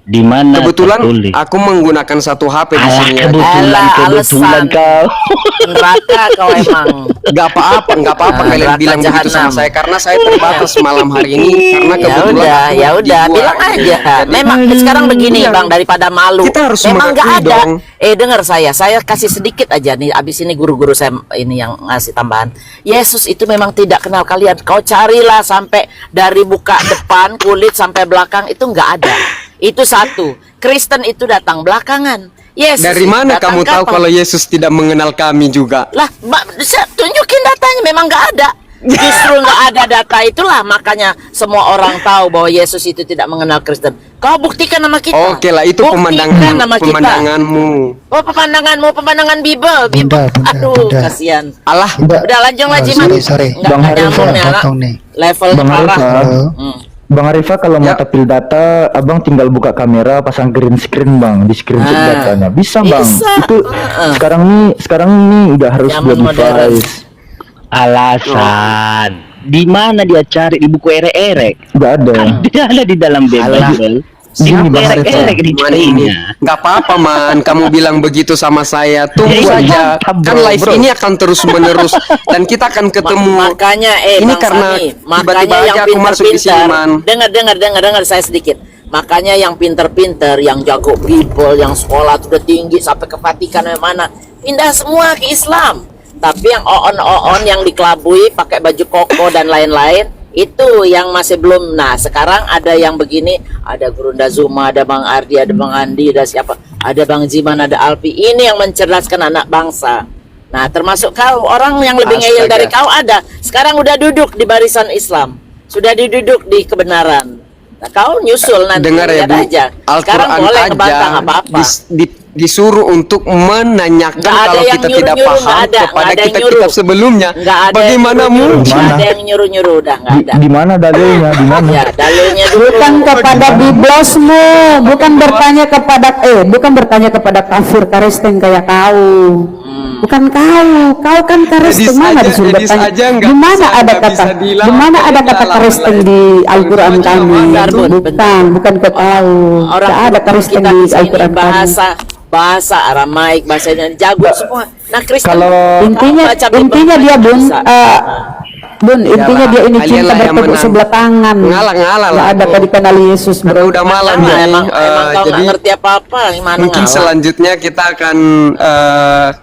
Di mana Kebetulan tertulis? aku menggunakan satu HP di Alah, sini. kebetulan alasan. kau. Neraka kau emang. Gak apa-apa kalian neraka bilang begitu jahanam. sama saya karena saya terbatas malam hari ini karena kebetulan aku ya udah dibuang. bilang aja. Jadi, Memang sekarang begini Bang, daripada malu. Kita harus Memang nggak mengakui ada. dong. Dengar saya kasih sedikit aja nih. Abis ini guru-guru saya ini yang ngasih tambahan. Yesus itu memang tidak kenal kalian. Kau carilah sampai dari buka depan kulit sampai belakang itu nggak ada. Itu satu. Kristen itu datang belakangan. Yesus Dari mana datang kamu tahu kapan? kalau Yesus tidak mengenal kami juga? Lah, tunjukin datanya, memang nggak ada. Justru nggak ada data itulah makanya semua orang tahu bahwa Yesus itu tidak mengenal Kristen. Kau buktikan nama kita. Oke lah, itu Buktikan nama kita. pemandanganmu. Oh, pemandangan Bible. Aduh, kasihan. Allah. Udah lanjut lagi, Man. sorry. Nggak Bang nyambung Haris, ya. potong nih. Level Bang parah. Haris, Bang Arifa kalau mau tapil data, abang tinggal buka kamera, pasang green screen bang, di screenshot datanya, bisa bang. Bisa. Itu sekarang ini udah harus Zaman dua modern. device. Alasan. Di mana dia cari di buku erek-erek? Nggak ada. Dia ada di dalam Bible. Gini, Bang Erek-erek di Gimana ini? Gak apa-apa man, kamu bilang begitu sama saya. Tunggu saja, kan live ini akan terus menerus dan kita akan ketemu. Makanya ini Bang karena Sami, tiba-tiba makanya aja yang aku masuk di sini man. Dengar saya sedikit. Makanya yang pinter-pinter, yang jago Bible, yang sekolah sudah tinggi sampai ke Vatikan mana, pindah semua ke Islam. Tapi yang on yang dikelabui pakai baju koko dan lain-lain itu yang masih belum. Nah, sekarang ada yang begini, ada Gurunda Zuma, ada Bang Ardi, ada Bang Andi, ada siapa, ada Bang Jiman, ada Alpi. Ini yang mencerdaskan anak bangsa. Nah, termasuk kau, orang yang lebih ngeyel dari kau ada. Sekarang udah duduk di barisan Islam, sudah duduk di kebenaran. Nah, kau nyusul nanti. Dengar ya, lihat Bu. aja. Sekarang Al-Quran boleh aja ngebantah apa-apa. disuruh untuk menanyakan Nggak ada kalau yang kita tidak nyuruh-nyuruh, paham nggak ada, kepada nggak ada yang kitab nyuruh. sebelumnya. Nggak ada Bagaimana yang nyuruh-nyuruh, mungkin? nggak ada yang nyuruh-nyuruh, udah nggak ada. Di mana dalilnya? Di mana? Ya, dalilnya dulu. Bukan kepada biblosmu, bukan bertanya kepada kafir Kristen kayak kau. Bukan kau kan Kristen, mana disuruh bertanya? Di mana ada kata? Di mana ada kata Kristen di Al-Qur'an kami? Bukan ke kau. Orang Tidak ada Kristen kita di di sini Al-Qur'an kami. bahasa Aramaik, bahasanya jago semua. Nah, Kristen Kalau Intinya dia intinya dia ini kalian cinta lah yang bertepuk menang. sebelah tangan. Ngalah Nggak lah. ada tadi kenal Yesus Karena bro. udah malam ya. emang kau Jadi nggak ngerti apa-apa, gimana mungkin selanjutnya kita akan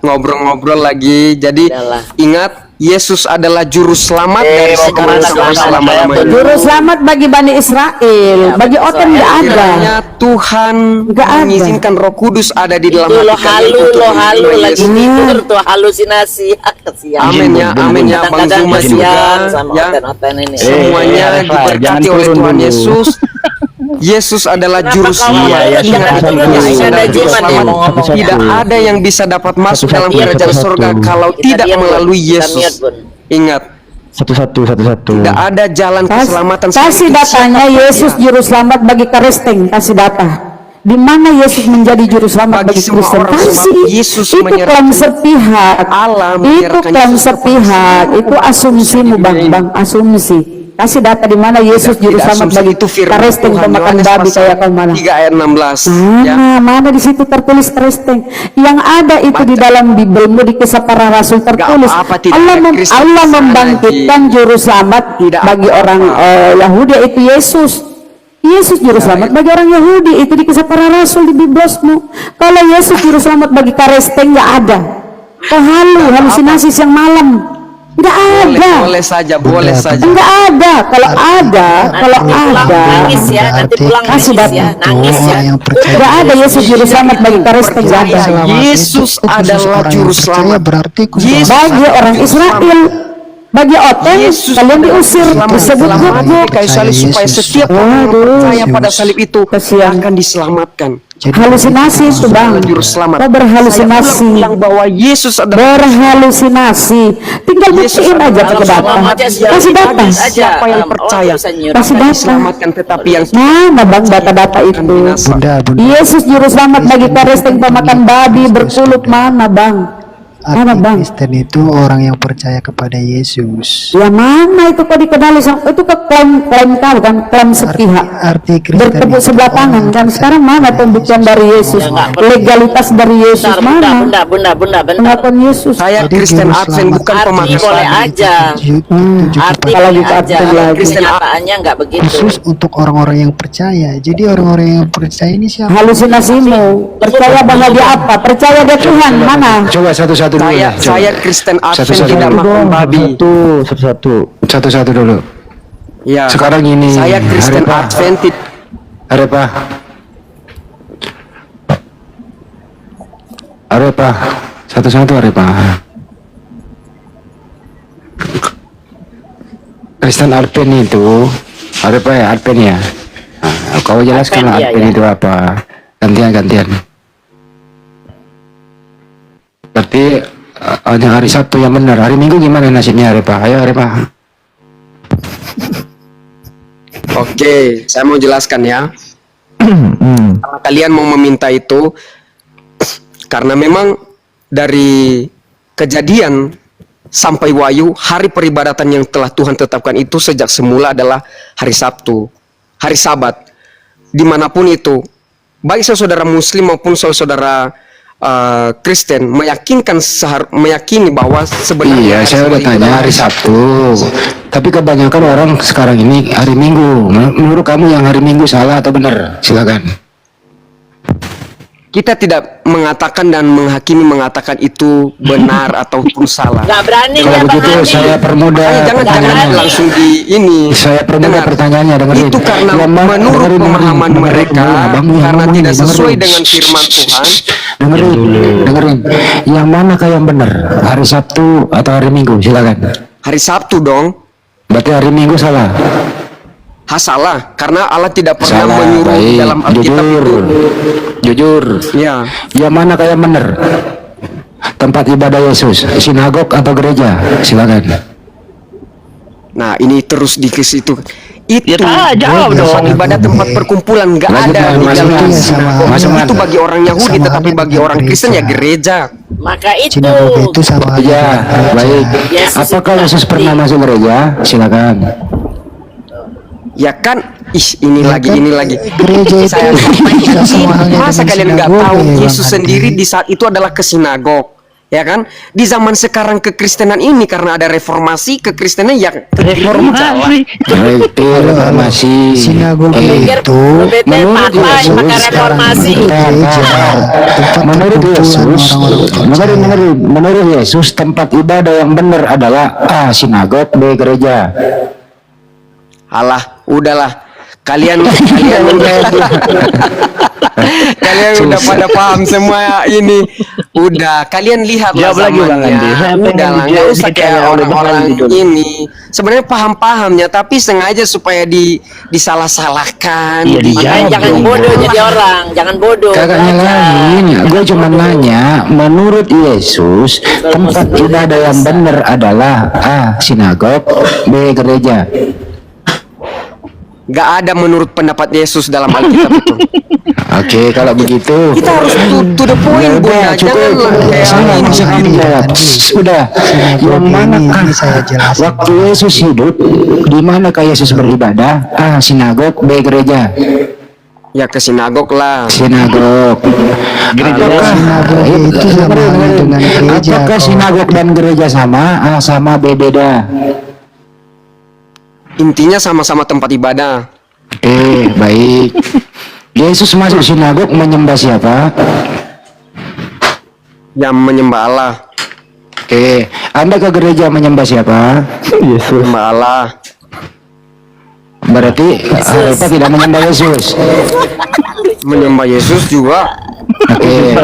ngobrol-ngobrol lagi. Jadi Yalah. ingat Yesus adalah juru selamat dari sekarang sampai selama-lamanya. Juru selamat bagi Bani Israel, bagi Oten nggak ada. Kiranya Tuhan mengizinkan Roh Kudus ada di dalam Itu hati lo halu lagi tidur tuh halusinasi. Kasihan. Amin ya, amin ya, Bang Zuma juga ya. Ini. Semuanya diberkati oleh Tuhan Yesus. Yesus adalah juru selamat. Tidak ada yang bisa dapat masuk dalam kerajaan surga kalau tidak melalui Yesus. Ingat, satu-satu. tidak ada jalan keselamatan. Kasih datanya Yesus juru selamat bagi Kristen, kasih data. Di mana Yesus menjadi juru selamat bagi Kristen? Kasih. Itu klaim sepihak. Itu klaim sepihak. Itu asumsimu bang, asumsi. Kasih data di mana Yesus juru selamat bagi Kristen pemakan babi kayak kau mana? 3 ayat 16. Mana di situ tertulis Kristen? Yang ada itu di dalam Bibelmu di Kisah Para Rasul tertulis. Allah membangkitkan juru selamat bagi orang Yahudi itu Yesus. Yesus juru selamat bagi orang Yahudi itu di Kisah Para Rasul di Bibelmu. Kalau Yesus juru selamat bagi Kristen nggak ada. Kau halusinasi siang malam. Tidak ada. Boleh saja. Enggak ada. Kalau ada, nangis ya, nanti pulang kasih nangis ya, nangis ya. Enggak ada Yesus juru selamat bagi Kristen, enggak ada. Yesus adalah juru selamat bagi orang Israel. Bagi Oten, kalian diusir, disebut guguk. Supaya setiap orang yang percaya pada salib itu akan diselamatkan. Halusinasi itu bang, kau berhalusinasi, bahwa Yesus adalah berhalusinasi. Tinggal buktiin aja pakai data, kasih data. Siapa yang percaya kasih data. diselamatkan, tetapi yang mana bang data-data itu? Yesus juru selamat bagi Kristen pemakan babi berkulut, mana bang? Mana bang? Kristen itu orang yang percaya kepada Yesus. Ya mana itu kok dikenali sama itu ke klaim kau kan, klaim sepihak. Arti Kristen bertepuk sebelah tangan kan. Sekarang mana pembuktian dari Yesus? Legalitas dari Yesus mana? Bunda. Pengakuan Yesus. Saya Kristen Advent bukan pemakai boleh aja. Arti kalau boleh kita aja. Kenyataannya nggak begitu. Khusus untuk orang-orang yang percaya. Jadi orang-orang yang percaya ini siapa? Halusinasimu. Percaya bahwa dia apa? Percaya dia Tuhan mana? Coba satu-satu dulu. Saya Kristen Advent Satu-satu tidak dulu. makan babi. Satu-satu dulu. Ya. Sekarang ini Saya Kristen Arepa. Advent. Arepa. Satu-satu Arepa. Kristen Advent itu Arepa ya, Advent ya. Nah, kau jelaskan Advent itu apa? Gantian. Berarti hanya hari Sabtu yang benar. Hari Minggu gimana nasibnya Arepa? Ayo Arepa. Oke, saya mau jelaskan ya. Karena kalian mau meminta itu, karena memang dari Kejadian sampai Wahyu, hari peribadatan yang telah Tuhan tetapkan itu sejak semula adalah hari Sabtu, hari Sabat. Dimanapun itu, baik saudara Muslim maupun saudara Kristen meyakini bahwa sebenarnya saya udah tanya hari Sabtu, tapi kebanyakan orang sekarang ini hari Minggu. Menurut kamu yang hari Minggu salah atau benar? Silakan. Kita tidak mengatakan dan menghakimi mengatakan itu benar ataupun salah. Nggak berani. Kalau begitu saya permudah. Jangan langsung di ini. Saya permudah pertanyaannya dengan itu karena menurut pemahaman mereka, karena tidak sesuai dengan firman Tuhan. Dengerin. Yang manakah yang benar? Hari Sabtu atau hari Minggu? Silakan. Hari Sabtu dong. Berarti hari Minggu salah. Salah, karena Allah tidak pernah menyuruh di dalam Alkitab itu. Jujur. Ya. Yang manakah yang benar? Tempat ibadah Yesus, sinagog atau gereja? Silakan. Nah, ini terus di situ. Itu jawab dong. ibadah tempat perkumpulan nggak ada di dalam sinagog. Itu bagi orang Yahudi, tetapi bagi orang Kristen ya gereja. Maka itu. Itu sama aja. Ya, baik. Apakah Yesus pernah masuk gereja? Silakan. Ya kan, ini lagi. Gereja itu Masa kalian nggak tahu Yesus sendiri di saat itu adalah ke sinagog. Ya kan? Di zaman sekarang kekristenan ini karena ada reformasi, kekristenan yang reformasi Sinagoga itu menurut Yesus menurut Yesus tempat ibadah yang benar adalah A. sinagog, B. gereja. Alah, udahlah. Kalian udah pada paham semua ini. Udah, kalian lihatlah zamannya. Udahlah, nggak usah kayak orang-orang ini. Sebenarnya paham-pahamnya, tapi sengaja supaya disalah-salahkan. Jangan bodoh jadi orang, jangan bodoh. Kagak nyalahin, gue cuma nanya. Menurut Yesus tempat ibadah yang benar adalah A. sinagog, B. gereja. Gak ada menurut pendapat Yesus dalam Alkitab itu. Oke, kalau begitu kita harus to the point, Bunda. Janganlah kayak jawab. Sudah. Yang manakah waktu Yesus hidup, di manakah Yesus beribadah? A. sinagog, B. gereja. Ya ke sinagog lah. Sinagog. Apakah sinagog dan gereja sama? A. sama, B. beda. Intinya sama-sama tempat ibadah. Oke, baik. Yesus masuk sinagog menyembah siapa? Yang menyembah Allah. Oke, Anda ke gereja menyembah siapa? Yesus. Menyembah Allah. Berarti Anda tidak menyembah Yesus. Menyembah Yesus juga. Oke.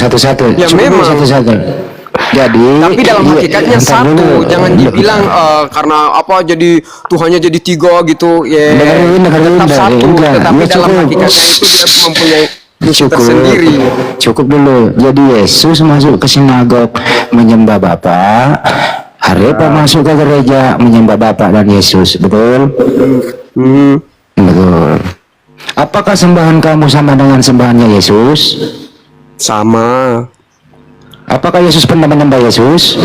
Satu-satu. Ya memang. Satu-satu. Jadi, tapi dalam hakikatnya satu, jangan dibilang karena apa jadi Tuhannya jadi tiga gitu, ya. Tetap satu, tetapi dalam hakikatnya itu dia mempunyai misi tersendiri. Cukup dulu. Jadi Yesus masuk ke sinagog menyembah Bapa, Arepa masuk ke gereja menyembah Bapa dan Yesus, betul? Betul. Apakah sembahan kamu sama dengan sembahannya Yesus? Sama. Apakah Yesus pernah menyembah Yesus?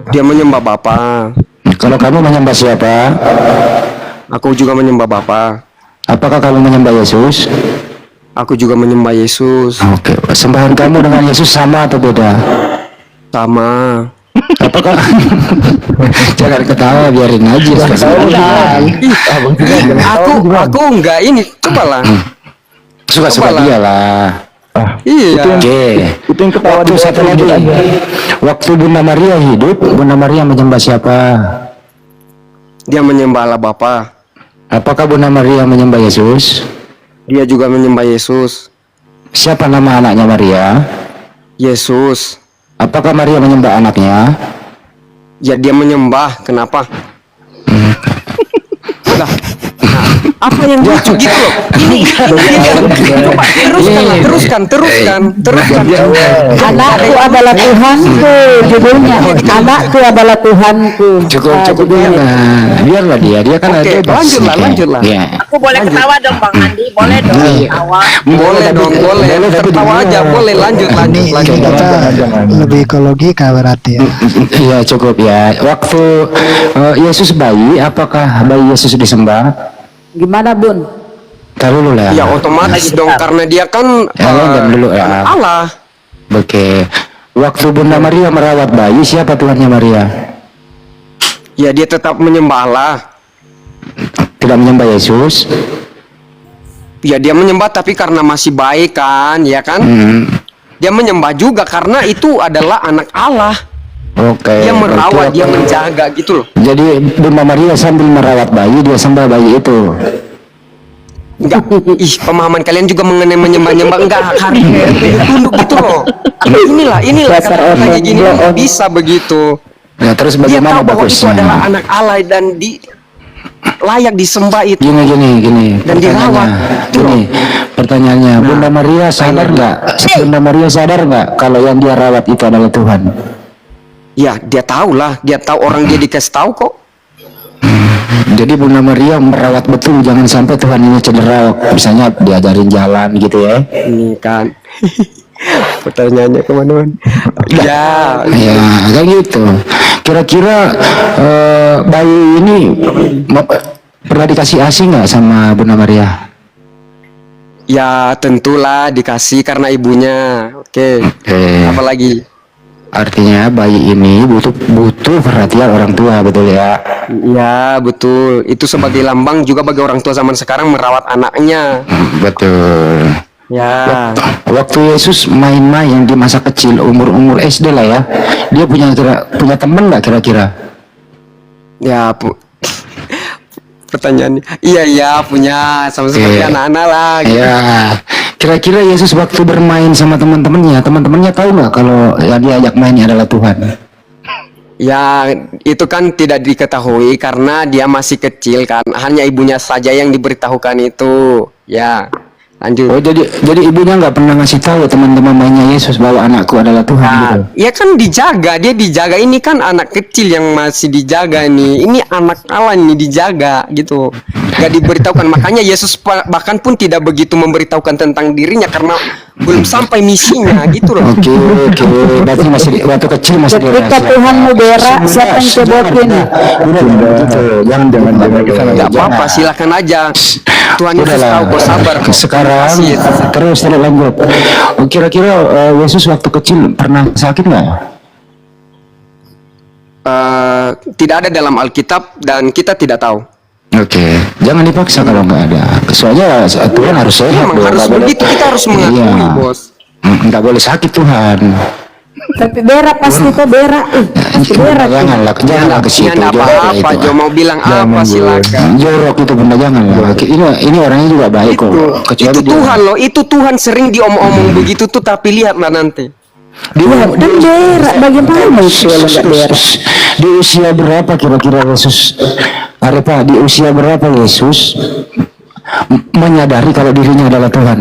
Dia menyembah Bapa. Kalau kamu menyembah siapa? Aku juga menyembah Bapa. Apakah kamu menyembah Yesus? Aku juga menyembah Yesus. Oke, sembahan kamu dengan Yesus sama atau beda? Sama. Apakah jangan ketawa, biarin aja. Aku enggak ini, cobalah. Suka-suka dia lah. Iya. Itu yang ketawa di satu lagi. Waktu Bunda Maria hidup, Bunda Maria menyembah siapa? Dia menyembah Allah Bapa. Apakah Bunda Maria menyembah Yesus? Dia juga menyembah Yesus. Siapa nama anaknya Maria? Yesus. Apakah Maria menyembah anaknya? Ya dia menyembah. Kenapa? Apa yang lucu gitu loh? Ini teruskan. Anakku adalah Tuhanku, judulnya. Anakku adalah Tuhanku. Cukup biarlah dia kan ada. Lanjutlah. Ya. Aku boleh ketawa dong Bang Andi, boleh dong ketawa. Boleh, tertawa aja, boleh lanjut. Kita lebih ke logika berarti ya. Iya cukup ya. Waktu Yesus bayi, apakah bayi Yesus disembah? Gimana Bun? Taruh lah. Ya otomatis dong karena dia kan dulu ya. Allah. Oke. Waktu Bunda Maria merawat bayi, siapa tuannya Maria? Ya dia tetap menyembah Allah. Tidak menyembah Yesus. Ya dia menyembah tapi karena masih baik kan, ya kan? Dia menyembah juga karena itu adalah anak Allah. Oke. Dia merawat, dia menjaga gitu loh. Jadi Bunda Maria sambil merawat bayi, dia sembah bayi itu. Enggak, pemahaman kalian juga mengenai menyembah-nyembah enggak hari tunduk gitu loh. Inilah kata-kata kayak gini bisa begitu. Ya terus bagaimana dia tahu bahwa itu adalah anak Allah dan layak disembah itu. Gini. Dan dirawat. Gini, pertanyaannya, Bunda Maria sadar nggak? Bunda Maria sadar nggak kalau yang dia rawat itu adalah Tuhan? Ya, dia tahu lah. Dia tahu, orang dia dikasih tahu kok. Jadi Bunda Maria merawat betul, jangan sampai Tuhan ini cedera. Misalnya diajarin jalan gitu ya. Ini kan. Pertanyaannya kemana-mana. Ya, kayak gitu. Kira-kira bayi ini pernah dikasih ASI nggak sama Bunda Maria? Ya tentulah dikasih karena ibunya. Oke. Apalagi? Artinya bayi ini butuh perhatian orang tua, betul ya? Ya betul. Itu sebagai lambang juga bagi orang tua zaman sekarang merawat anaknya. Betul. Ya. Waktu Yesus main-main di masa kecil, umur SD lah ya, dia punya teman nggak kira-kira? Ya pertanyaannya. Iya punya sama seperti anak-anak lah. Gitu. Ya. Kira-kira Yesus waktu bermain sama teman-temannya tahu nggak kalau yang diajak mainnya adalah Tuhan? Ya, itu kan tidak diketahui karena dia masih kecil kan. Hanya ibunya saja yang diberitahukan itu. Ya, lanjut. Oh, jadi ibunya nggak pernah ngasih tahu teman-teman mainnya Yesus bahwa anakku adalah Tuhan gitu. Ya kan dia dijaga. Ini kan anak kecil yang masih dijaga nih. Ini anak Allah nih dijaga gitu. Gak diberitahukan, makanya Yesus bahkan pun tidak begitu memberitahukan tentang dirinya karena belum sampai misinya gitu loh. Oke. Berarti masih waktu kecil masih ketika Tuhan mau berak, siapa yang cebokin? Jangan Gak apa-apa, silakan aja. Tuhan Yesus tahu kok, sabar kok. Sekarang terus lanjut. Kira-kira Yesus waktu kecil pernah sakit nggak? Tidak ada dalam Alkitab dan kita tidak tahu. Oke, jangan dipaksa kalau nggak ada. Soalnya Tuhan harus sehat. Memang harus begitu, kita harus mengakui, Bos. Nggak boleh sakit Tuhan. Tapi berak pasti kok berak. Pasti berak. Janganlah ke situ. Tidak apa-apa, Jo mau bilang apa silakan. Jorok itu benda, janganlah. Ini orangnya juga baik kok. Itu Tuhan loh, itu Tuhan sering diomong-omong begitu tuh, tapi lihatlah nanti. Dan berak bagaimana itu kalau nggak berak? Di usia berapa kira-kira Yesus? Pak, di usia berapa Yesus menyadari kalau dirinya adalah Tuhan?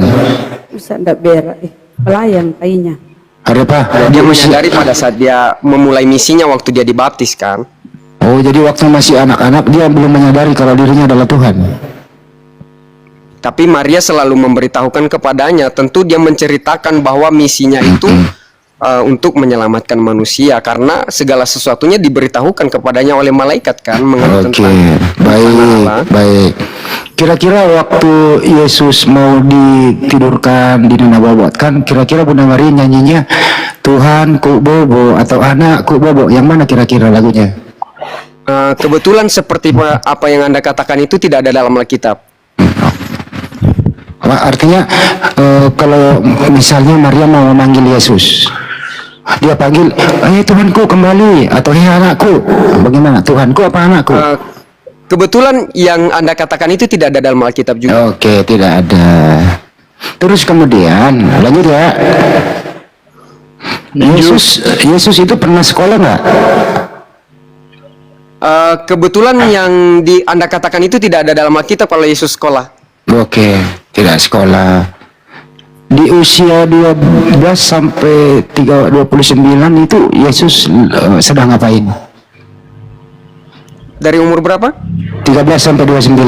Bisa nggak berak? Pelayan kayaknya. Pak, Dia menyadari pada saat dia memulai misinya waktu dia dibaptis kan. Oh, jadi waktu masih anak-anak dia belum menyadari kalau dirinya adalah Tuhan. Tapi Maria selalu memberitahukan kepadanya. Tentu dia menceritakan bahwa misinya itu untuk menyelamatkan manusia, karena segala sesuatunya diberitahukan kepadanya oleh malaikat kan, mengenai tentang baik. Kira-kira waktu Yesus mau ditidurkan di Nababat kan, kira-kira Bunda Maria nyanyinya Tuhanku bobo atau anakku bobo, yang mana kira-kira lagunya? Kebetulan seperti apa yang Anda katakan itu tidak ada dalam Alkitab. Artinya kalau misalnya Maria mau memanggil Yesus, dia panggil, Tuhanku kembali, atau anakku, bagaimana? Tuhanku apa anakku? Kebetulan yang Anda katakan itu tidak ada dalam Alkitab juga. Oke, tidak ada. Terus kemudian lanjut ya. Yesus itu pernah sekolah nggak? Kebetulan yang Anda katakan itu tidak ada dalam Alkitab kalau Yesus sekolah. Oke, tidak sekolah. Di usia 12 sampai 29 itu Yesus sedang ngapain? Dari umur berapa? 13 sampai 29.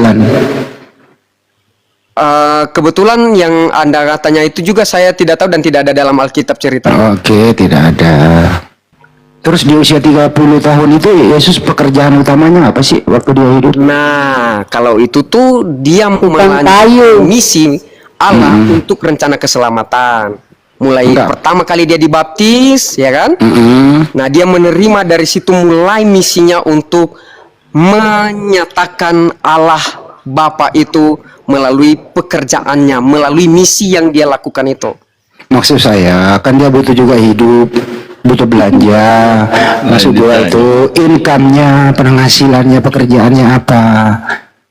Kebetulan yang Anda katanya itu juga saya tidak tahu dan tidak ada dalam Alkitab ceritanya. Oke, tidak ada. Terus di usia 30 tahun itu Yesus pekerjaan utamanya apa sih waktu dia hidup? Nah, kalau itu tuh dia melanjutkan misi Allah untuk rencana keselamatan. Mulai pertama kali dia dibaptis, ya kan? Nah, dia menerima dari situ mulai misinya untuk menyatakan Allah Bapa itu melalui pekerjaannya, melalui misi yang dia lakukan itu. Maksud saya, kan dia butuh juga hidup, butuh belanja. Maksud gua itu income-nya, penghasilannya, pekerjaannya apa?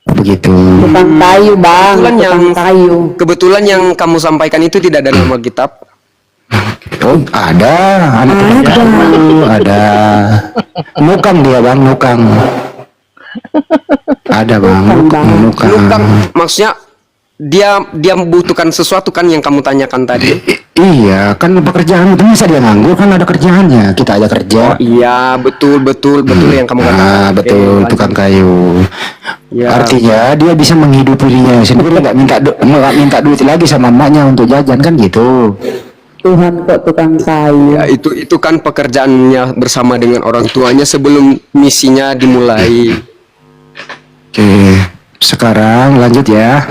Begitu. Tukang kayu bang, kebetulan yang kamu sampaikan itu tidak ada dalam Alkitab. Oh, ada, ada. Nukang dia bang, nukang. Ada bang, nukang. Maksudnya dia membutuhkan sesuatu kan yang kamu tanyakan tadi. Iya, kan pekerjaan itu masa dia nganggur, kan ada kerjaannya. Kita aja kerja. Oh, iya, betul yang kamu katakan. Betul, tukang kayu. Ya. Artinya dia bisa menghidupi dirinya sendiri, nggak minta duit lagi sama emaknya untuk jajan kan gitu. Tuhan kok tukang kayu. Ya, itu kan pekerjaannya bersama dengan orang tuanya sebelum misinya dimulai. Oke, sekarang lanjut ya.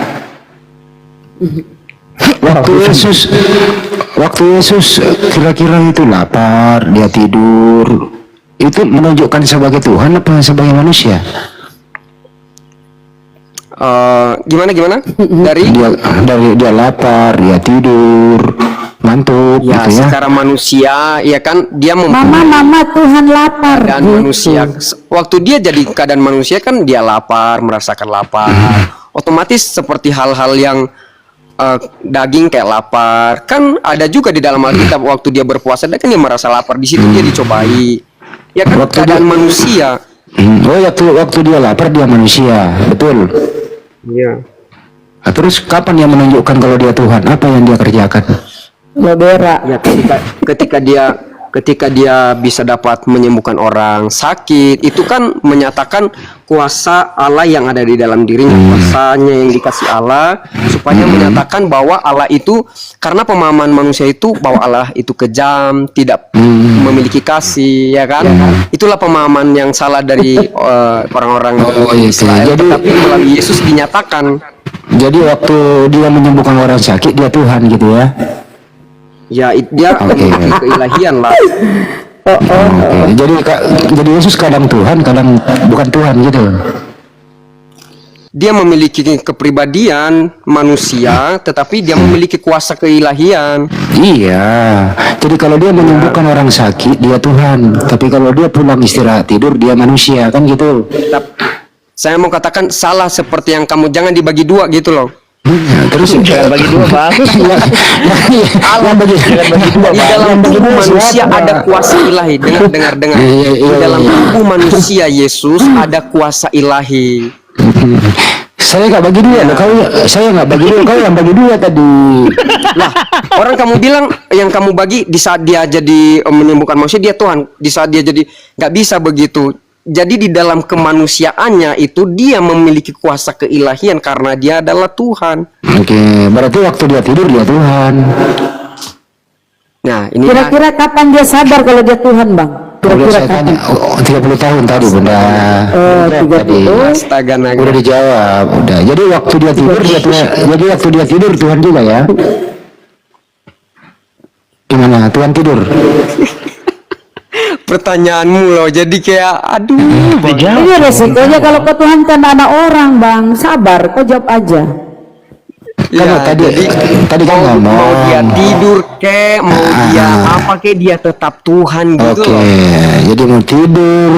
waktu Yesus kira-kira itu lapar, dia tidur, itu menunjukkan sebagai Tuhan apa sebagai manusia? Gimana? Dari dia lapar, dia tidur, ngantuk ya, gitu ya. secara manusia ya kan dia Mama Tuhan lapar keadaan gitu. manusia. Waktu dia jadi keadaan manusia kan dia lapar, merasakan lapar. Otomatis seperti hal-hal yang daging kayak lapar. Kan ada juga di dalam Alkitab waktu dia berpuasa dia kan dia merasa lapar, di situ dia dicobai. Ya kan Waktu keadaan dia- manusia. Oh, waktu dia lapar dia manusia, betul. Iya. Nah, terus kapan dia menunjukkan kalau dia Tuhan? Apa yang dia kerjakan? Lodera. Ya ketika dia bisa dapat menyembuhkan orang sakit, itu kan menyatakan kuasa Allah yang ada di dalam dirinya, kuasanya yang dikasih Allah, supaya menyatakan bahwa Allah itu, karena pemahaman manusia itu bahwa Allah itu kejam, tidak memiliki kasih, ya kan? Itulah pemahaman yang salah dari orang-orang Israel. Tetapi melalui Yesus dinyatakan. Jadi waktu dia menyembuhkan orang sakit dia Tuhan gitu ya. Ya, dia memiliki keilahian lah. Oke. Jadi Yesus kadang Tuhan, kadang bukan Tuhan gitu. Dia memiliki kepribadian manusia, tetapi dia memiliki kuasa keilahian. Iya. Jadi kalau dia menyembuhkan orang sakit dia Tuhan, tapi kalau dia pulang istirahat tidur dia manusia kan gitu. Saya mau katakan salah seperti yang kamu, jangan dibagi dua gitu loh. Terus Jangan bagi dua, Bang. Allah bagi dua, di dalam tubuh manusia ada kuasa ilahi. Dengar. Di dalam tubuh manusia Yesus ada kuasa ilahi. Saya nggak bagi dua, saya nggak bagi dua, kau yang bagi dua tadi. Lah, orang kamu bilang yang kamu bagi di saat dia jadi menyembuhkan manusia dia Tuhan, di saat dia jadi nggak bisa begitu. Jadi di dalam kemanusiaannya itu dia memiliki kuasa keilahian karena dia adalah Tuhan. Oke, berarti waktu dia tidur dia Tuhan. Nah, ini Kira-kira kapan dia sadar kalau dia Tuhan, Bang? Udah Kira-kira saya kapan? tanya, 30 tahun tadi Bunda. 30. astaga naga. Udah dijawab, udah. Jadi waktu dia tidur dia Tuhan. Jadi waktu dia tidur Tuhan juga ya. Gimana? Tuhan tidur? Pertanyaanmu loh, jadi kayak aduh. Ini resikonya kalau kau Tuhan kan anak orang, Bang. Sabar, kau jawab aja. Ya, tadi kan ngomong. Mau dia tidur kek, mau dia apa kek, dia tetap Tuhan gitu Oke, loh. jadi mau tidur,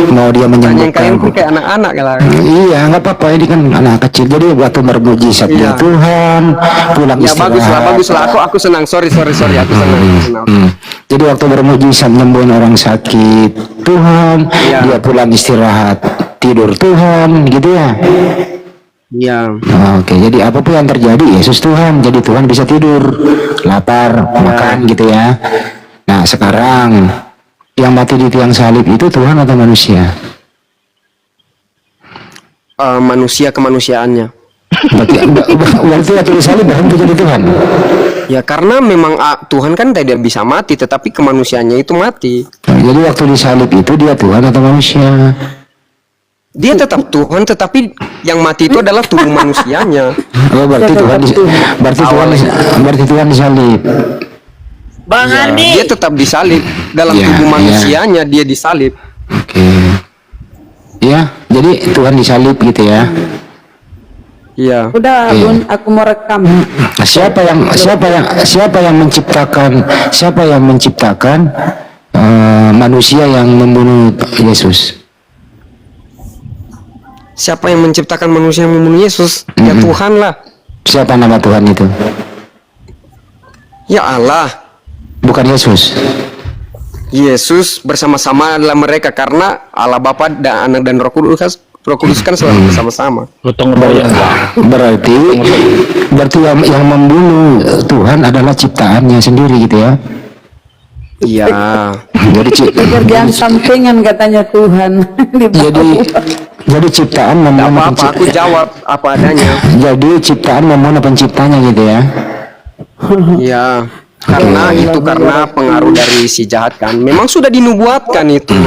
mau dia Yang kalian menyembuhkan. tuh kayak anak-anak lah. Iya, nggak apa-apa. Ini kan anak kecil. Jadi waktu bermujizat dia Tuhan, pulang Ya istirahat. bagus lah. Aku senang. Sorry. Aku senang. Jadi waktu bermujizat nyembuhin orang sakit, Tuhan, Iya. dia pulang istirahat, tidur Tuhan, gitu ya. Iya. Oke, jadi apapun yang terjadi, Yesus Tuhan, jadi Tuhan bisa tidur, lapar, makan gitu ya. Nah sekarang yang mati di tiang salib itu Tuhan atau manusia? Manusia kemanusiaannya. Berarti waktu di salib berhenti jadi Tuhan. Ya karena memang Tuhan kan tidak bisa mati, tetapi kemanusiaannya itu mati. Nah, jadi waktu di salib itu dia Tuhan atau manusia? Dia tetap Tuhan, tetapi yang mati itu adalah tubuh manusianya. Oh, berarti Tuhan disalib. Bang Ya, Andi. dia tetap disalib dalam Ya, tubuh ya. manusianya, dia disalib. Oke. Ya, jadi Tuhan disalib gitu ya. Iya. Udah, Iya. Bun, aku mau rekam. Siapa yang menciptakan manusia yang membunuh Yesus? Siapa yang menciptakan manusia yang membunuh Yesus? Ya Tuhan lah. Siapa nama Tuhan itu? Ya Allah. Bukan Yesus. Yesus bersama-sama adalah mereka karena Allah Bapa dan Anak dan Roh Kudus kan selalu bersama-sama. Gotong royong. Berarti yang membunuh Tuhan adalah ciptaannya sendiri gitu ya. Iya. Pekerjaan sampingan katanya Tuhan. Di bawah. Jadi ciptaan membunuh Apa-apa aku jawab apa adanya. Jadi ciptaan membunuh penciptanya gitu ya. Iya. Karena pengaruh dari si jahat kan. Memang sudah dinubuatkan itu.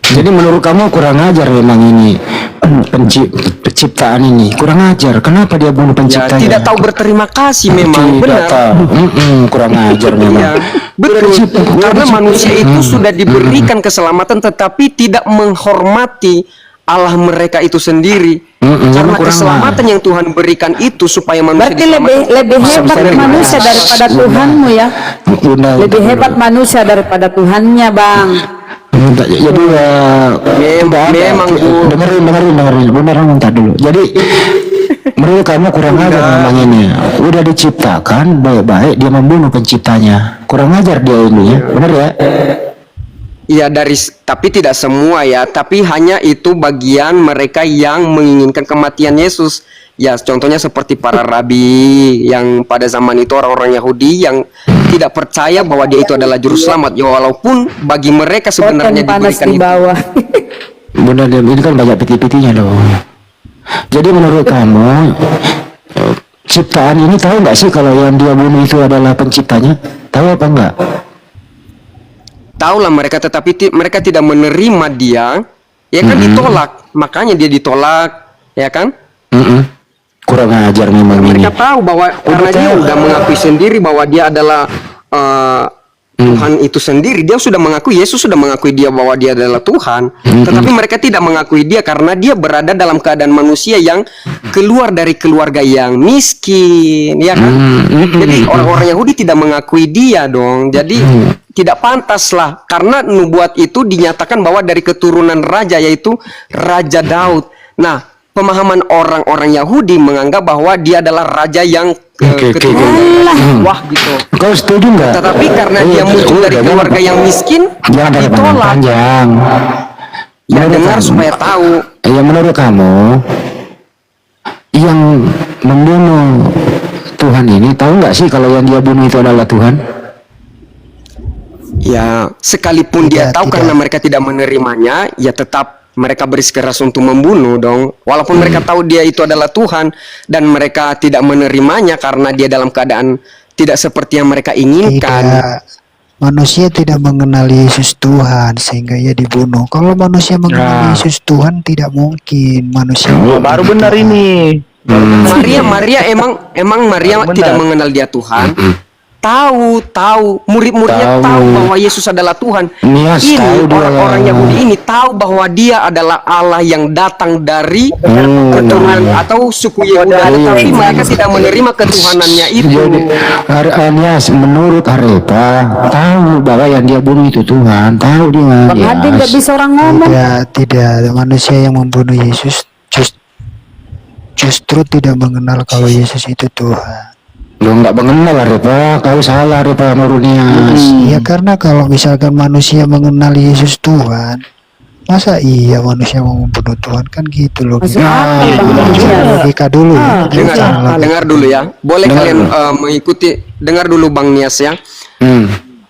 Jadi menurut kamu kurang ajar memang ini ciptaan ini? Kurang ajar. Kenapa dia bunuh Ya, penciptanya? tidak tahu berterima kasih memang, Tidak benar. tahu. Kurang ajar memang. Iya, betul. Karena manusia itu sudah diberikan keselamatan, tetapi tidak menghormati Allah mereka itu sendiri. Karena kurang keselamatan yang Tuhan berikan itu supaya manusia Berarti lebih hebat manusia daripada Tuhanmu ya. Lebih hebat manusia daripada Tuhannya, Bang. Jadi memang Bu. dengerin beneran minta dulu. Jadi menurut kamu kurang ajar memang ini. Udah diciptakan baik-baik dia membunuh penciptanya. Kurang ajar dia ini ya. Benar ya? Iya, tapi tidak semua ya, tapi hanya itu bagian mereka yang menginginkan kematian Yesus. Ya, contohnya seperti para rabi yang pada zaman itu orang-orang Yahudi yang tidak percaya bahwa dia itu adalah juru selamat. Ya, walaupun bagi mereka sebenarnya Panas diberikan di bawah. Benar, ini kan banyak piti-pitinya loh. Jadi menurut kamu ciptaan ini tahu nggak sih kalau yang dia bunuh itu adalah penciptanya? Tahu apa enggak? Tahulah mereka, tetapi mereka tidak menerima dia, ya kan, ditolak. Makanya dia ditolak, ya kan? Kurang ajar memang ini. Mereka tahu bahwa karena dia sudah mengakui sendiri bahwa dia adalah Tuhan itu sendiri. Dia sudah mengakui, Yesus sudah mengakui dia bahwa dia adalah Tuhan. Tetapi mereka tidak mengakui dia karena dia berada dalam keadaan manusia yang keluar dari keluarga yang miskin, ya kan? Jadi orang-orang Yahudi tidak mengakui dia dong. Jadi tidak pantas lah, karena nubuat itu dinyatakan bahwa dari keturunan raja, yaitu Raja Daud. Nah, pemahaman orang-orang Yahudi menganggap bahwa dia adalah raja yang keturunan wah gitu. Kau setuju nggak? Tetapi karena dia muncul dari keluarga yang miskin, ditolak. Ya, dengar supaya tahu. Ya, menurut kamu yang membunuh Tuhan ini tahu nggak sih kalau yang dia bunuh itu adalah Tuhan? Ya, sekalipun dia tahu karena mereka tidak menerimanya, ya tetap mereka bersikeras untuk membunuh dong. Walaupun mereka tahu dia itu adalah Tuhan dan mereka tidak menerimanya karena dia dalam keadaan tidak seperti yang mereka inginkan. Manusia tidak mengenal Yesus Tuhan sehingga ia dibunuh. Kalau manusia mengenal Yesus Tuhan, tidak mungkin manusia. Baru benar ini. Maria emang Maria tidak mengenal dia Tuhan. Tahu murid-muridnya tahu bahwa Yesus adalah Tuhan. Ini orang-orang Yahudi ini tahu bahwa dia adalah Allah yang datang dari keturunan atau suku Yehuda, tapi mereka tidak menerima ketuhanannya itu. Anias, menurut Arepa tahu bahwa yang dia bunuh itu Tuhan, tahu dia. Bang Hadi nggak bisa orang ngomong. Tidak, manusia yang membunuh Yesus justru tidak mengenal kalau Yesus itu Tuhan. Lu nggak mengenal Arepa, kau salah Arepa menurut Nias. Ya karena kalau misalkan manusia mengenal Yesus Tuhan, masa iya manusia mau membunuh Tuhan, kan gitu loh. Logika dulu. Dengar dulu ya. Boleh kalian mengikuti. Dengar dulu Bang Nias ya.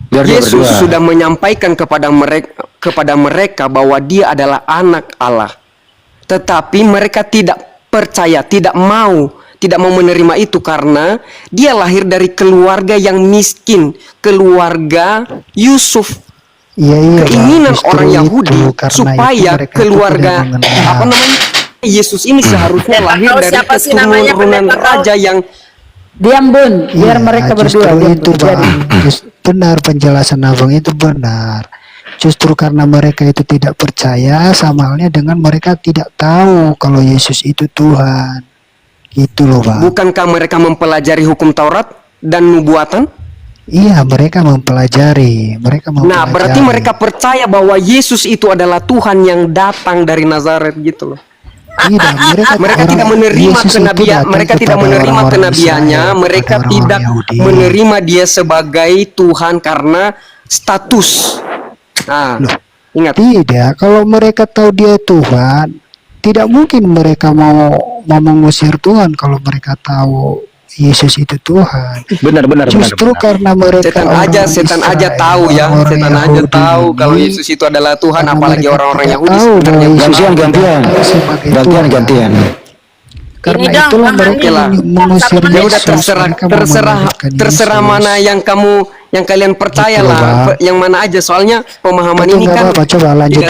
Yesus sudah menyampaikan kepada mereka bahwa dia adalah anak Allah. Tetapi mereka tidak percaya, tidak mau menerima itu karena dia lahir dari keluarga yang miskin, keluarga Yusuf. Keinginan orang Yahudi supaya keluarga Yesus ini seharusnya lahir dari keturunan raja yang diam Bun, biar mereka berdua itu Bang. Benar penjelasan Abang itu benar. Justru karena mereka itu tidak percaya, sama halnya dengan mereka tidak tahu kalau Yesus itu Tuhan. Gitu loh Bang. Bukankah mereka mempelajari hukum Taurat dan nubuatan? Iya, mereka mempelajari. Nah, berarti mereka percaya bahwa Yesus itu adalah Tuhan yang datang dari Nazaret gitu loh. Tidak, mereka tidak menerima kenabian, mereka tidak menerima kenabiannya, mereka tidak menerima dia sebagai Tuhan karena status. Nah, ingat. Tidak, kalau mereka tahu dia Tuhan, tidak mungkin mereka mau mengusir Tuhan kalau mereka tahu Yesus itu Tuhan. Benar. Justru karena mereka setan aja tahu ya, setan aja tahu kalau Yesus itu adalah Tuhan, apalagi orang-orang Yahudi sebenarnya gantian. Karena itulah mereka mengusir ya udah Yesus. terserah mana yang kalian percaya lah, yang mana aja, soalnya pemahaman ini kan coba lanjut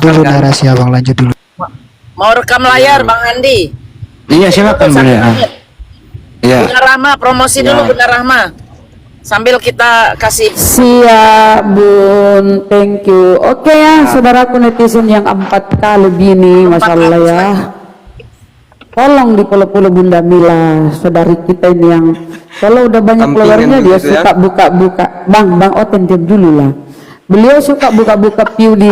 dulu narasi Abang, lanjut dulu. Mau rekam layar Bang Andi. Iya silakan boleh. Iya. Bunda Rahma promosi dulu Bunda Rahma. Sambil kita kasih. Siap Bun, thank you. Oke ya, saudaraku netizen yang 4K lebih nih, Masya Allah ya. Tolong di follow Bunda Mila, saudari kita ini yang kalau udah banyak followernya dia gitu ya. suka buka-buka. Bang Oten diam dulu lah. Beliau suka buka-buka view di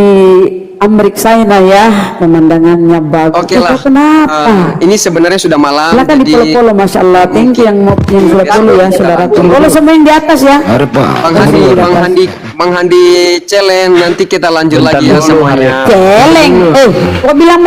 Amerika sana ya, pemandangannya bagus. Oke lah. Kenapa? Ini sebenarnya sudah malam. Silakan di follow, Masya Allah. Thank you yang follow ya, saudara. Follow semua yang di atas ya. Bang Handi Celeng, nanti kita lanjut lagi ya semuanya. Celeng. Kok bilang